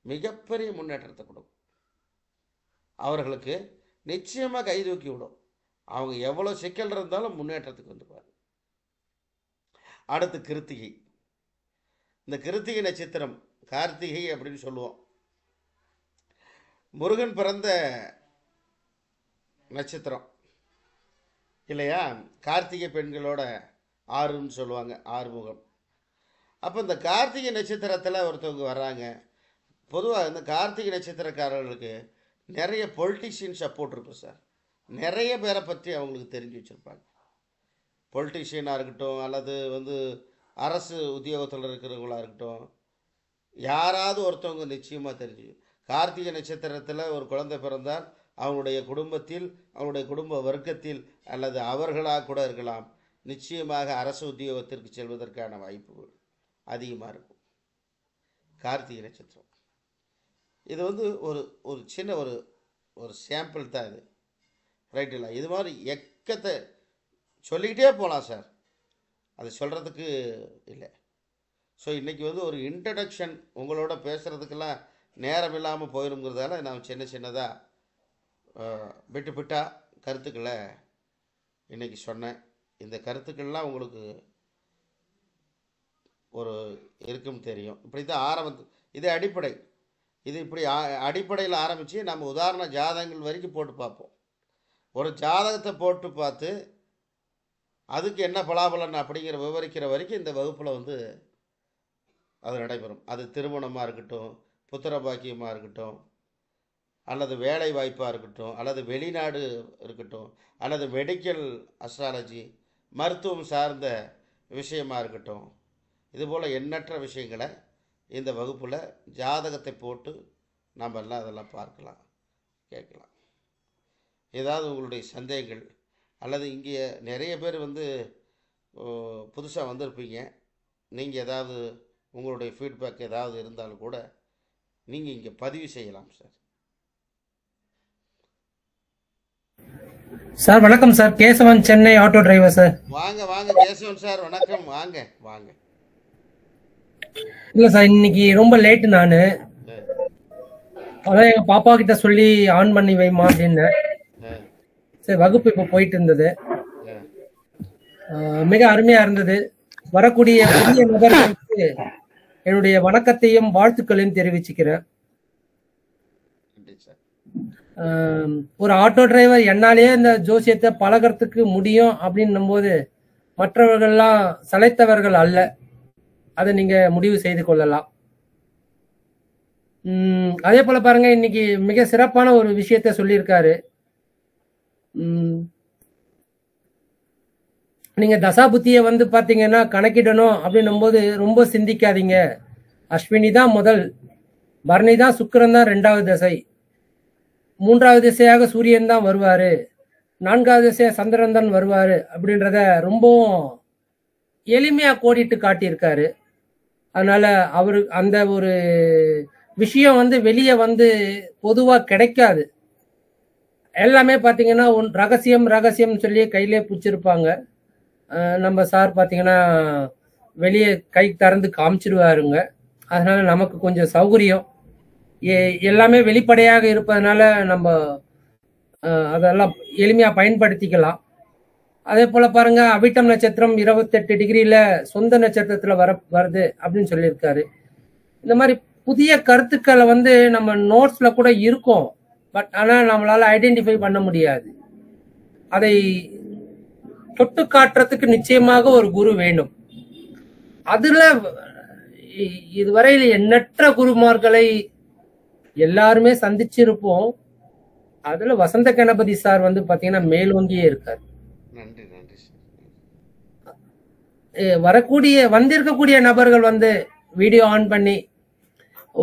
Speaker 1: மிகப்பெரிய முன்னேற்றத்தை கொடுக்கும். அவர்களுக்கு நிச்சயமாக கை தூக்கி விடும். அவங்க எவ்வளோ சிக்கல் இருந்தாலும் முன்னேற்றத்துக்கு வந்துடுவாங்க. அடுத்து கிருத்திகை. இந்த கிருத்திகை நட்சத்திரம், கார்த்திகை அப்படின்னு சொல்லுவோம், முருகன் பிறந்த நட்சத்திரம் இல்லையா? கார்த்திகை பெண்களோட ஆறுன்னு சொல்லுவாங்க, ஆறுமுகம். அப்போ இந்த கார்த்திகை நட்சத்திரத்தில் ஒருத்தவங்க வர்றாங்க. பொதுவாக இந்த கார்த்திகை நட்சத்திரக்காரர்களுக்கு நிறைய பொலிட்டிஷியன் சப்போர்ட் இருக்கும் சார். நிறைய பேரை பற்றி அவங்களுக்கு தெரிஞ்சு வச்சுருப்பாங்க. பொலிட்டிஷியனாக இருக்கட்டும், அல்லது வந்து அரசு உத்தியோகத்தில் இருக்கிறவங்களாக இருக்கட்டும், யாராவது ஒருத்தவங்க நிச்சயமாக தெரிஞ்சு. கார்த்திகை நட்சத்திரத்தில் ஒரு குழந்தை பிறந்தால் அவங்களுடைய குடும்பத்தில், அவங்களுடைய குடும்ப வர்க்கத்தில், அல்லது அவர்களாக கூட இருக்கலாம், நிச்சயமாக அரசு உத்தியோகத்திற்கு செல்வதற்கான வாய்ப்புகள் அதிகமாக இருக்கும். கார்த்திகை நட்சத்திரம் இது வந்து ஒரு சின்ன ஒரு சாம்பிள் தான் இது, ரைட்டுங்களா? இது மாதிரி எக்கத்தை சொல்லிக்கிட்டே போகலாம் சார், அது சொல்கிறதுக்கு இல்லை. ஸோ இன்றைக்கி வந்து ஒரு இன்ட்ரடக்ஷன் உங்களோட பேசுகிறதுக்கெல்லாம் நேரம் இல்லாமல் போயிருங்கிறதால நான் சின்னதாக விட்டு கருத்துக்களை இன்றைக்கி சொன்னேன். இந்த கருத்துக்கள்லாம் உங்களுக்கு ஒரு இருக்குன்னு தெரியும். இப்படி தான் இது அடிப்படை. இது இப்படி அடிப்படையில் ஆரம்பித்து நம்ம உதாரண ஜாதகங்கள் வரைக்கும் போட்டு பார்ப்போம். ஒரு ஜாதகத்தை போட்டு பார்த்து அதுக்கு என்ன பலாபலன் அப்படிங்கிற விவரிக்கிற வரைக்கும் இந்த வகுப்பில் வந்து அது நடைபெறும். அது திருமணமாக இருக்கட்டும், புத்திர பாக்கியமாக இருக்கட்டும், அல்லது வேலை வாய்ப்பாக இருக்கட்டும், அல்லது வெளிநாடு இருக்கட்டும், அல்லது மெடிக்கல் அஸ்ட்ராலஜி, மருத்துவம் சார்ந்த விஷயமாக இருக்கட்டும், இதுபோல் எண்ணற்ற விஷயங்களை இந்த வகுப்பில் ஜாதகத்தை போட்டு நம்ம எல்லாம் அதெல்லாம் பார்க்கலாம், கேட்கலாம். ஏதாவது உங்களுடைய சந்தேகங்கள், அல்லது இங்கே நிறைய பேர் வந்து புதுசாக வந்திருப்பீங்க, நீங்கள் ஏதாவது உங்களுடைய ஃபீட்பேக் ஏதாவது இருந்தாலும் கூட நீங்கள் இங்கே பதிவு செய்யலாம் சார்.
Speaker 2: சார் வணக்கம் sir, Kesavan, Chennai auto driver sir.
Speaker 1: வாங்க வாங்க கேசவன் சார், வணக்கம். வாங்க வாங்க.
Speaker 2: இல்ல சார், இன்னைக்கு ரொம்ப லேட்டு. நானு அதான் எங்க பாப்பா கிட்ட சொல்லி ஆன் பண்ணி வைமா அப்படின்னு. சரி, வகுப்பு இப்போ போயிட்டு இருந்தது, மிக அருமையா இருந்தது. வரக்கூடிய புதிய நபர்களுக்கு என்னுடைய வணக்கத்தையும் வாழ்த்துக்களையும் தெரிவிச்சுக்கிறேன்.
Speaker 1: நன்றி சார்.
Speaker 2: ஒரு ஆட்டோ டிரைவர் என்னாலேயே இந்த ஜோசியத்தை பழகிறதுக்கு முடியும் அப்படின்னும் போது மற்றவர்கள்லாம் சளைத்தவர்கள் அல்ல. அதை நீங்க முடிவு செய்து கொள்ளலாம். அதே போல பாருங்க, இன்னைக்கு மிக சிறப்பான ஒரு விஷயத்த சொல்லியிருக்காரு. நீங்க தசாபுத்தியை வந்து பாத்தீங்கன்னா கணக்கிடணும் அப்படின்னும் போது ரொம்ப சிந்திக்காதீங்க. அஸ்வினி தான் முதல், பரணி தான், சுக்கிரன் தான் ரெண்டாவது திசை, மூன்றாவது திசையாக சூரியன் தான் வருவாரு, நான்காவது திசையா சந்திரன் தான் வருவாரு அப்படின்றத ரொம்பவும் எளிமையா கோடிட்டு காட்டியிருக்காரு. அதனால அவரு அந்த ஒரு விஷயம் வந்து வெளியே வந்து பொதுவா கிடைக்காது. எல்லாமே பாத்தீங்கன்னா ரகசியம் ரகசியம் சொல்லி கையிலே பிடிச்சிருப்பாங்க. நம்ம சார் பாத்தீங்கன்னா வெளியே கை திறந்து காமிச்சிருவாருங்க. அதனால நமக்கு கொஞ்சம் சௌகரியம். எல்லாமே வெளிப்படையாக இருப்பதனால நம்ம அதெல்லாம் எளிமையா பயன்படுத்திக்கலாம். அதே போல பாருங்க, அவிட்டம் நட்சத்திரம் 28 டிகிரியில சொந்த நட்சத்திரத்துல வருது அப்படின்னு சொல்லியிருக்காரு. இந்த மாதிரி புதிய கருத்துக்களை வந்து நம்ம நோட்ஸ்ல கூட இருக்கும். பட் ஆனா நம்மளால ஐடென்டிஃபை பண்ண முடியாது. அதை தொட்டு காட்டுறதுக்கு நிச்சயமாக ஒரு குரு வேணும். அதுல இதுவரையில் எண்ணற்ற குருமார்களை எல்லாருமே சந்திச்சிருப்போம். அதுல வசந்த கணபதி சார் வந்து பாத்தீங்கன்னா மேலோங்கியே இருக்காரு.
Speaker 1: நன்றி நன்றி சார்.
Speaker 2: வந்திருக்கக்கூடிய நபர்கள் வந்து வீடியோ ஆன் பண்ணி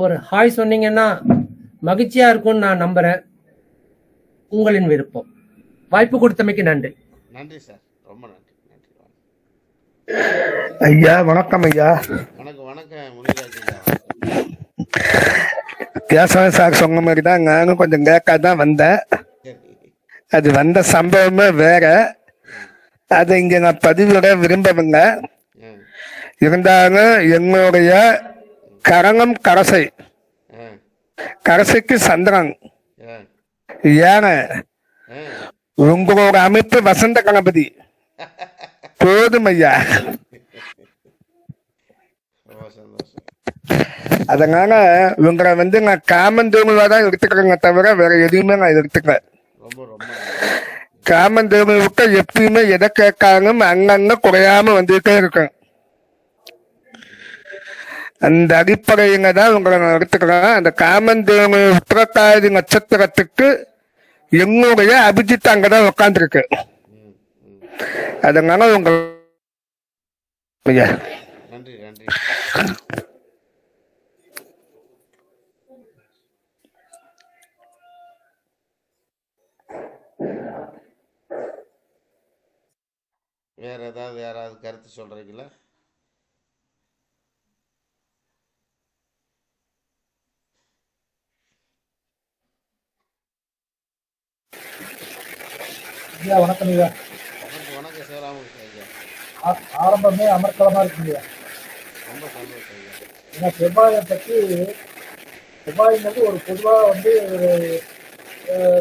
Speaker 2: ஒரு ஹாய் சொன்னீங்கன்னா மகிழ்ச்சியா இருக்கும்னு நான் நம்புறேன். உங்களின் விருப்பம். வாய்ப்பு கொடுத்தமைக்கு நன்றி.
Speaker 1: நன்றி சார், ரொம்ப நன்றி. நன்றி
Speaker 3: ஐயா. வணக்கம் ஐயா.
Speaker 1: வணக்கம் வணக்கம் முனிராஜ் ஐயா.
Speaker 3: கேசவன் சார் சொன்ன மாதிரி தான் நானும் கொஞ்சம் கேட்காதான் வந்தேன். அது வந்த சம்பவமே வேற. அதை இங்க நான் பதிவிட விரும்பவில்லை. இருந்தாலும் என்னுடைய கரணம் கரசை, கரசைக்கு சந்திரன், ஏன உங்களோட அமைப்பு வசந்த கணபதி போதும் ஐயா. அதனால உங்களை வந்து நான் காமந்தேமுவா தான் எடுத்துக்கிறேங்க தவிர வேற எதுவுமே நான் எடுத்துக்கிறேன். காமந்தேமுவுக்கு எப்பயுமே எதை கேட்காலும் அங்கங்க குறையாம வந்துட்டே இருக்கேன். அந்த அடிப்படையில தான் உங்களை நான் எடுத்துக்கிறேன். அந்த காமந்தேமு உத்திரட்டாதி நட்சத்திரத்துக்கு என்னுடைய அபிஜித் அங்கதான் உட்காந்துருக்கு. அதனால உங்க
Speaker 1: நன்றி நன்றி. வேற ஏதாவது யாராவது கருத்து சொல்றீங்களா?
Speaker 4: ஐயா வணக்கம் ஐயா.
Speaker 1: வணக்கம் சிவராமகிருஷ்ணன் ஐயா.
Speaker 4: ஆரம்பமே அமர்க்கலமா இருக்குங்க ஐயா.
Speaker 1: ரொம்ப சந்தோஷம் ஐயா.
Speaker 4: ஏன்னா செவ்வாயை பற்றி, செவ்வாய்ங்கிறது ஒரு பொதுவாக வந்து ஒரு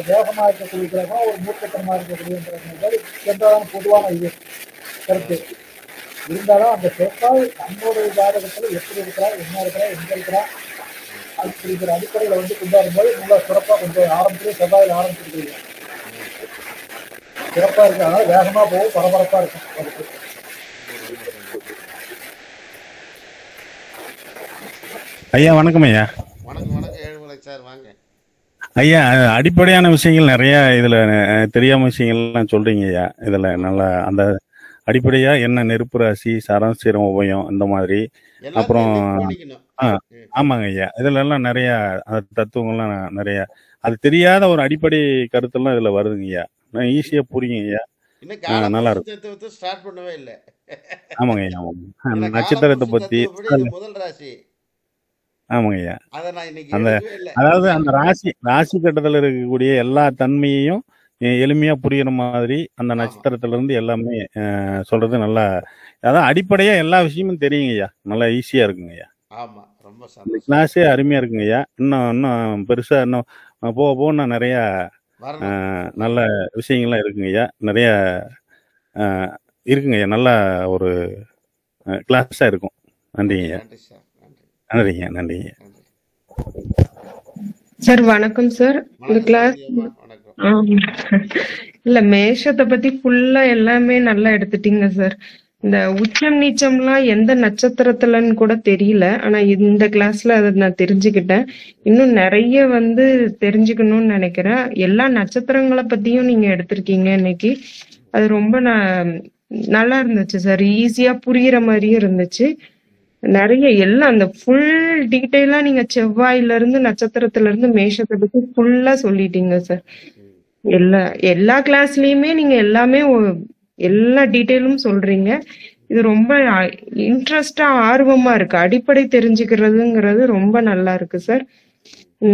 Speaker 4: வேகமாக இருக்கக்கூடிய கிரகம், ஒரு மூர்க்கத்தனமாக இருக்கக்கூடிய கிரகம் சென்றாலும் பொதுவான இது கருத்து. இருந்தாலும் அந்த செவ்வாய் நம்மளுடைய ஜாதகத்தில் எப்படி இருக்கிறா, என்ன இருக்கிறா, எங்கே இருக்கிறா அப்படிங்கிற அடிப்படையில் வந்து கொண்டாடும்போது நல்லா சிறப்பாக கொஞ்சம் ஆரம்பத்திலே செவ்வாயில் ஆரம்பிச்சிருக்கீங்க. சிறப்பாக இருக்கு. அதனால வேகமாக போகும், பரபரப்பாக இருக்கும். அதுக்கு
Speaker 5: ஐயா வணக்கம் ஐயா.
Speaker 1: வணக்கம் வணக்கம் ஏழுமலை சார், வாங்க
Speaker 5: ஐயா. அடிப்படையான விஷயங்கள் நிறைய இதுல தெரியாம விஷயங்கள்லாம் சொல்றீங்க ஐயா. இதுல நல்லா அந்த அடிப்படையா என்ன நெருப்பு ராசி, சரஸ்திரம் உபயம், இந்த மாதிரி. அப்புறம் ஆமாங்க ஐயா, இதுல எல்லாம் நிறைய தத்துவங்கள்லாம் நிறைய அது தெரியாத ஒரு அடிப்படை கருத்தெல்லாம் இதுல வருதுங்க ஐயா. நான் ஈஸியா புரியுங்க ஐயா. நல்லா இருக்கும்.
Speaker 1: ஸ்டார்ட் பண்ணவே இல்லை.
Speaker 5: ஆமாங்க ஐயா. ஆமாங்க. நட்சத்திரத்தை பத்தி
Speaker 1: முதல் ராசி.
Speaker 5: ஆமாங்க ஐயா.
Speaker 1: அந்த
Speaker 5: அதாவது அந்த ராசி கட்டத்துல இருக்கக்கூடிய எல்லா தன்மையையும் எளிமையா புரியுற மாதிரி அந்த நட்சத்திரத்துல இருந்து எல்லாமே சொல்றது நல்லா. அதான் அடிப்படையா எல்லா விஷயமும் தெரியுங்க ஐயா. நல்லா ஈஸியா இருக்குங்க ஐயா.
Speaker 1: ஆமா, ரொம்ப சந்தோஷம்.
Speaker 5: கிளாஸே அருமையா இருக்குங்க ஐயா. இன்னும் பெருசா இன்னும் போக போக நான் நிறைய நல்ல விஷயங்கள்லாம் இருக்குங்க ஐயா. நிறைய இருக்குங்க ஐயா. நல்ல ஒரு கிளாஸா இருக்கும். நன்றிங்க ஐயா.
Speaker 1: நன்றி சார், நன்றி.
Speaker 5: நன்றிங்க நன்றிங்க.
Speaker 1: நன்றி.
Speaker 6: சார் வணக்கம் சார். இந்த
Speaker 1: வணக்கம்
Speaker 6: கிளாஸ்
Speaker 1: சந்தியம்மா, வணக்கம்.
Speaker 6: இல்ல மேஷத்தை பத்தி ஃபுல்லா எல்லாமே நல்லா எடுத்துட்டீங்க சார். இந்த உச்சம் நீச்சம்லாம் எந்த நட்சத்திரத்துலன்னு கூட தெரியல. ஆனா இந்த கிளாஸ்ல அதை நான் தெரிஞ்சுக்கிட்டேன். இன்னும் நிறைய தெரிஞ்சுக்கணும்னு நினைக்கிறேன். எல்லா நட்சத்திரங்களை பத்தியும் நீங்க எடுத்திருக்கீங்க இன்னைக்கு. அது ரொம்ப நல்லா இருந்துச்சு சார். ஈஸியா புரியுற மாதிரியும் இருந்துச்சு. நிறைய எல்லாம் அந்த ஃபுல் டீட்டெயிலா நீங்க செவ்வாயில இருந்து நட்சத்திரத்துல இருந்து மேஷத்தை பத்தி ஃபுல்லா சொல்லிட்டீங்க சார்.
Speaker 1: ம்.
Speaker 6: எல்லா கிளாஸ்லயுமே நீங்க எல்லாமே எல்லா டீட்டெயிலும் சொல்றீங்க. இது ரொம்ப இன்ட்ரெஸ்டா ஆர்வமா இருக்கு. அடிப்படை தெரிஞ்சுக்கிறதுங்கிறது ரொம்ப நல்லா இருக்கு சார்.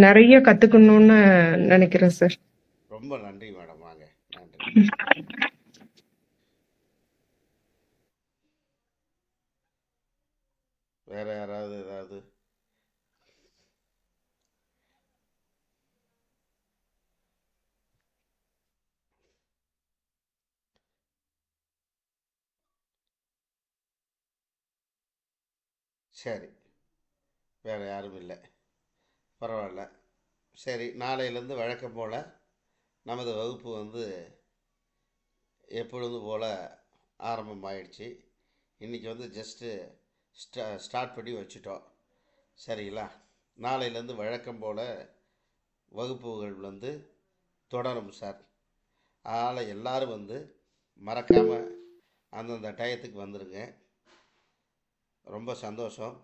Speaker 6: நிறைய கத்துக்கணும்னு நினைக்கிறேன் சார்.
Speaker 1: ரொம்ப நன்றி மேடம். வாங்க. நன்றி. வேற யாராவது ஏதாவது? சரி, வேற யாரும் இல்லை. பரவாயில்ல. சரி, நாளையிலேருந்து வழக்கம் போல் நமது வகுப்பு எப்பொழுதும் போல் ஆரம்பமாயிடுச்சு. இன்றைக்கி ஜஸ்ட்டு ஸ்டார்ட் பண்ணி வச்சுட்டோம். சரிங்களா? நாளையிலேருந்து வழக்கம் போல் வகுப்புகள் தொடரும் சார். அதனால் எல்லோரும் மறக்காமல் அந்தந்த டயத்துக்கு வந்துடுங்க. ரொம்ப சந்தோஷம்.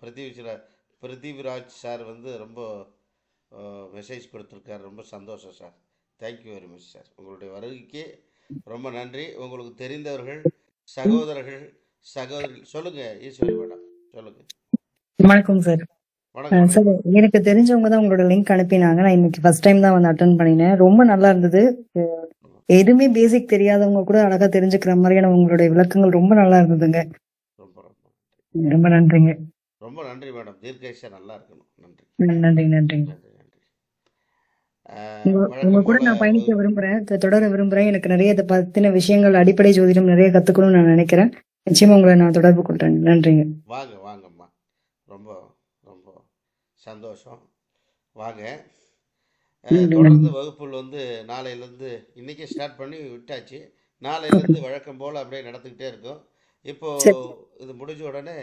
Speaker 1: பிருத்திவிராஜ் சார் ரொம்ப மெசேஜ் கொடுத்துருக்காரு. ரொம்ப சந்தோஷம் sir. Thank you very much sir. உங்களுடைய வருகைக்கு ரொம்ப நன்றி. உங்களுக்கு தெரிந்தவர்கள் சகோதரர்கள் சொல்லுங்கள். ஈஸ்வரி மேடம் சொல்லுங்கள்.
Speaker 7: வணக்கம் சார்.
Speaker 1: வணக்கம்.
Speaker 7: சார் எனக்கு தெரிஞ்சவங்க தான் உங்களோட லிங்க் அனுப்பினாங்க. நான் இன்னைக்கு ஃபர்ஸ்ட் டைம் தான் அட்டன் பண்ணினேன். ரொம்ப நல்லா இருந்தது. எதுவுமே பேசிக் தெரியாதவங்க கூட அழகா தெரிஞ்சுக்கிற மாதிரியான உங்களுடைய விளக்கங்கள் ரொம்ப நல்லா இருந்ததுங்க.
Speaker 1: ரொம்ப ரொம்ப
Speaker 7: ரொம்ப நன்றிங்க.
Speaker 1: ரொம்ப நன்றி மேடம். தீர்க்கேஷா நல்லா இருக்கணும். நன்றி
Speaker 7: நன்றிங்க.
Speaker 1: நன்றி நன்றி.
Speaker 7: உங்க
Speaker 1: வழக்கம்
Speaker 7: கூட
Speaker 1: போல்
Speaker 7: நான் பயணிக்க விரும்புறேன், தொடர விரும்புறேன். எனக்கு நிறைய இதை பத்தின விஷயங்கள், அடிப்படை ஜோதிடம் நிறைய கத்துக்கணும்னு நான் நினைக்கிறேன். நிச்சயமா உங்களை நான் தொடர்பு கொள்றேன். நன்றிங்க.
Speaker 1: வாங்க வாங்கம்மா. ரொம்ப ரொம்ப சந்தோஷம். வாங்க. தொடர்ந்து வகுப்புகள் நாளையிலேருந்து இன்றைக்கே ஸ்டார்ட் பண்ணி விட்டாச்சு. நாளையிலேருந்து வழக்கம் போல் அப்படியே நடந்துக்கிட்டே இருக்கும். இப்போது இது முடிஞ்ச உடனே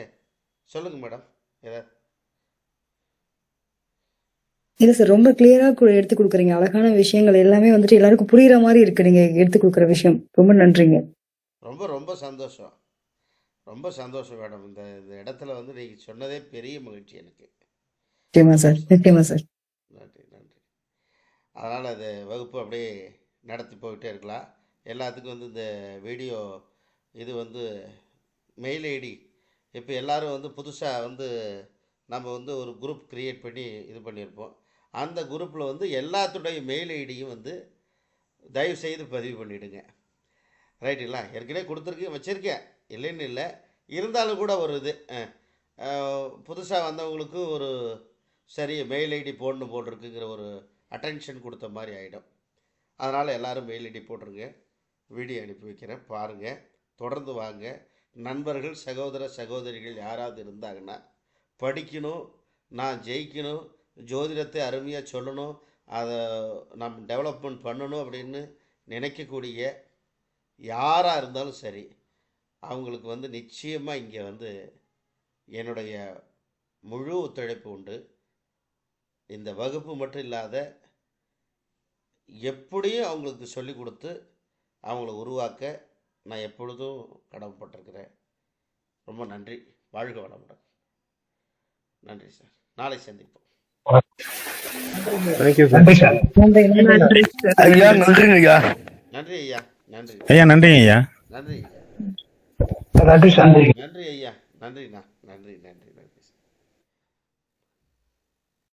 Speaker 1: சொல்லுங்கள் மேடம். ஏதாவது
Speaker 7: இல்ல சார், ரொம்ப கிளியரா எடுத்து கொடுக்குறீங்க. அழகான விஷயங்கள் எல்லாமே எல்லாருக்கும் புரியுற மாதிரி இருக்கு நீங்க எடுத்து கொடுக்குற விஷயம். ரொம்ப நன்றிங்க.
Speaker 1: ரொம்ப ரொம்ப சந்தோஷம். ரொம்ப சந்தோஷம் மேடம். இந்த இந்த இடத்துல நீங்கள் சொன்னதே பெரிய மகிழ்ச்சி எனக்கு.
Speaker 7: நிச்சயமா சார், நிச்சயமா சார்.
Speaker 1: நன்றி நன்றி. அதனால் அது வகுப்பு அப்படியே நடத்தி போயிட்டே இருக்கலாம். எல்லாத்துக்கும் இந்த வீடியோ இது மெயில் ஐடி இப்போ எல்லோரும் புதுசாக நம்ம ஒரு குரூப் க்ரியேட் பண்ணி இது பண்ணியிருப்போம். அந்த குரூப்பில் எல்லாத்துடைய மெயில் ஐடியும் தயவுசெய்து பதிவு பண்ணிவிடுங்க. ரைட்டுங்களா? ஏற்கனவே கொடுத்துருக்கேன், வச்சுருக்கேன், இல்லைன்னு இல்லை. இருந்தாலும் கூட ஒரு இது புதுசாக வந்தவங்களுக்கு ஒரு சரி மெயில் ஐடி போடணும் போட்டிருக்குங்கிற ஒரு அட்டென்ஷன் கொடுத்த மாதிரி ஆகிடும். அதனால் எல்லோரும் மெயில் ஐடி போட்டுருங்க. வீடியோ அனுப்பி வைக்கிறேன், பாருங்கள். தொடர்ந்து வாங்க. நண்பர்கள் சகோதர சகோதரிகள் யாராவது இருந்தாங்கன்னா, படிக்கணும், நான் ஜெயிக்கணும், ஜோதிடத்தை அருமையாக சொல்லணும், அதை நம்ம டெவலப்மெண்ட் பண்ணணும் அப்படின்னு நினைக்கக்கூடிய யாராக இருந்தாலும் சரி, அவங்களுக்கு நிச்சயமாக இங்கே என்னுடைய முழு ஒத்துழைப்பு உண்டு. இந்த வகுப்பு மட்டும் இல்லாத எப்படியும் அவங்களுக்கு சொல்லிக் கொடுத்து அவங்கள உருவாக்க நான் எப்பொழுதும் கடமைப்பட்டிருக்கிறேன். ரொம்ப நன்றி. வாழ்க வளமுடன். நன்றி சார். நாளை சந்திப்போம்.
Speaker 7: நன்றி சார்.
Speaker 3: ஐயா நன்றிங்க ஐயா.
Speaker 1: நன்றி ஐயா. நன்றி
Speaker 5: ஐயா நன்றிங்க ஐயா.
Speaker 1: நன்றி
Speaker 3: நன்றி சார்.
Speaker 1: நன்றி ஐயா. நன்றிண்ணா. நன்றி நன்றி நன்றி.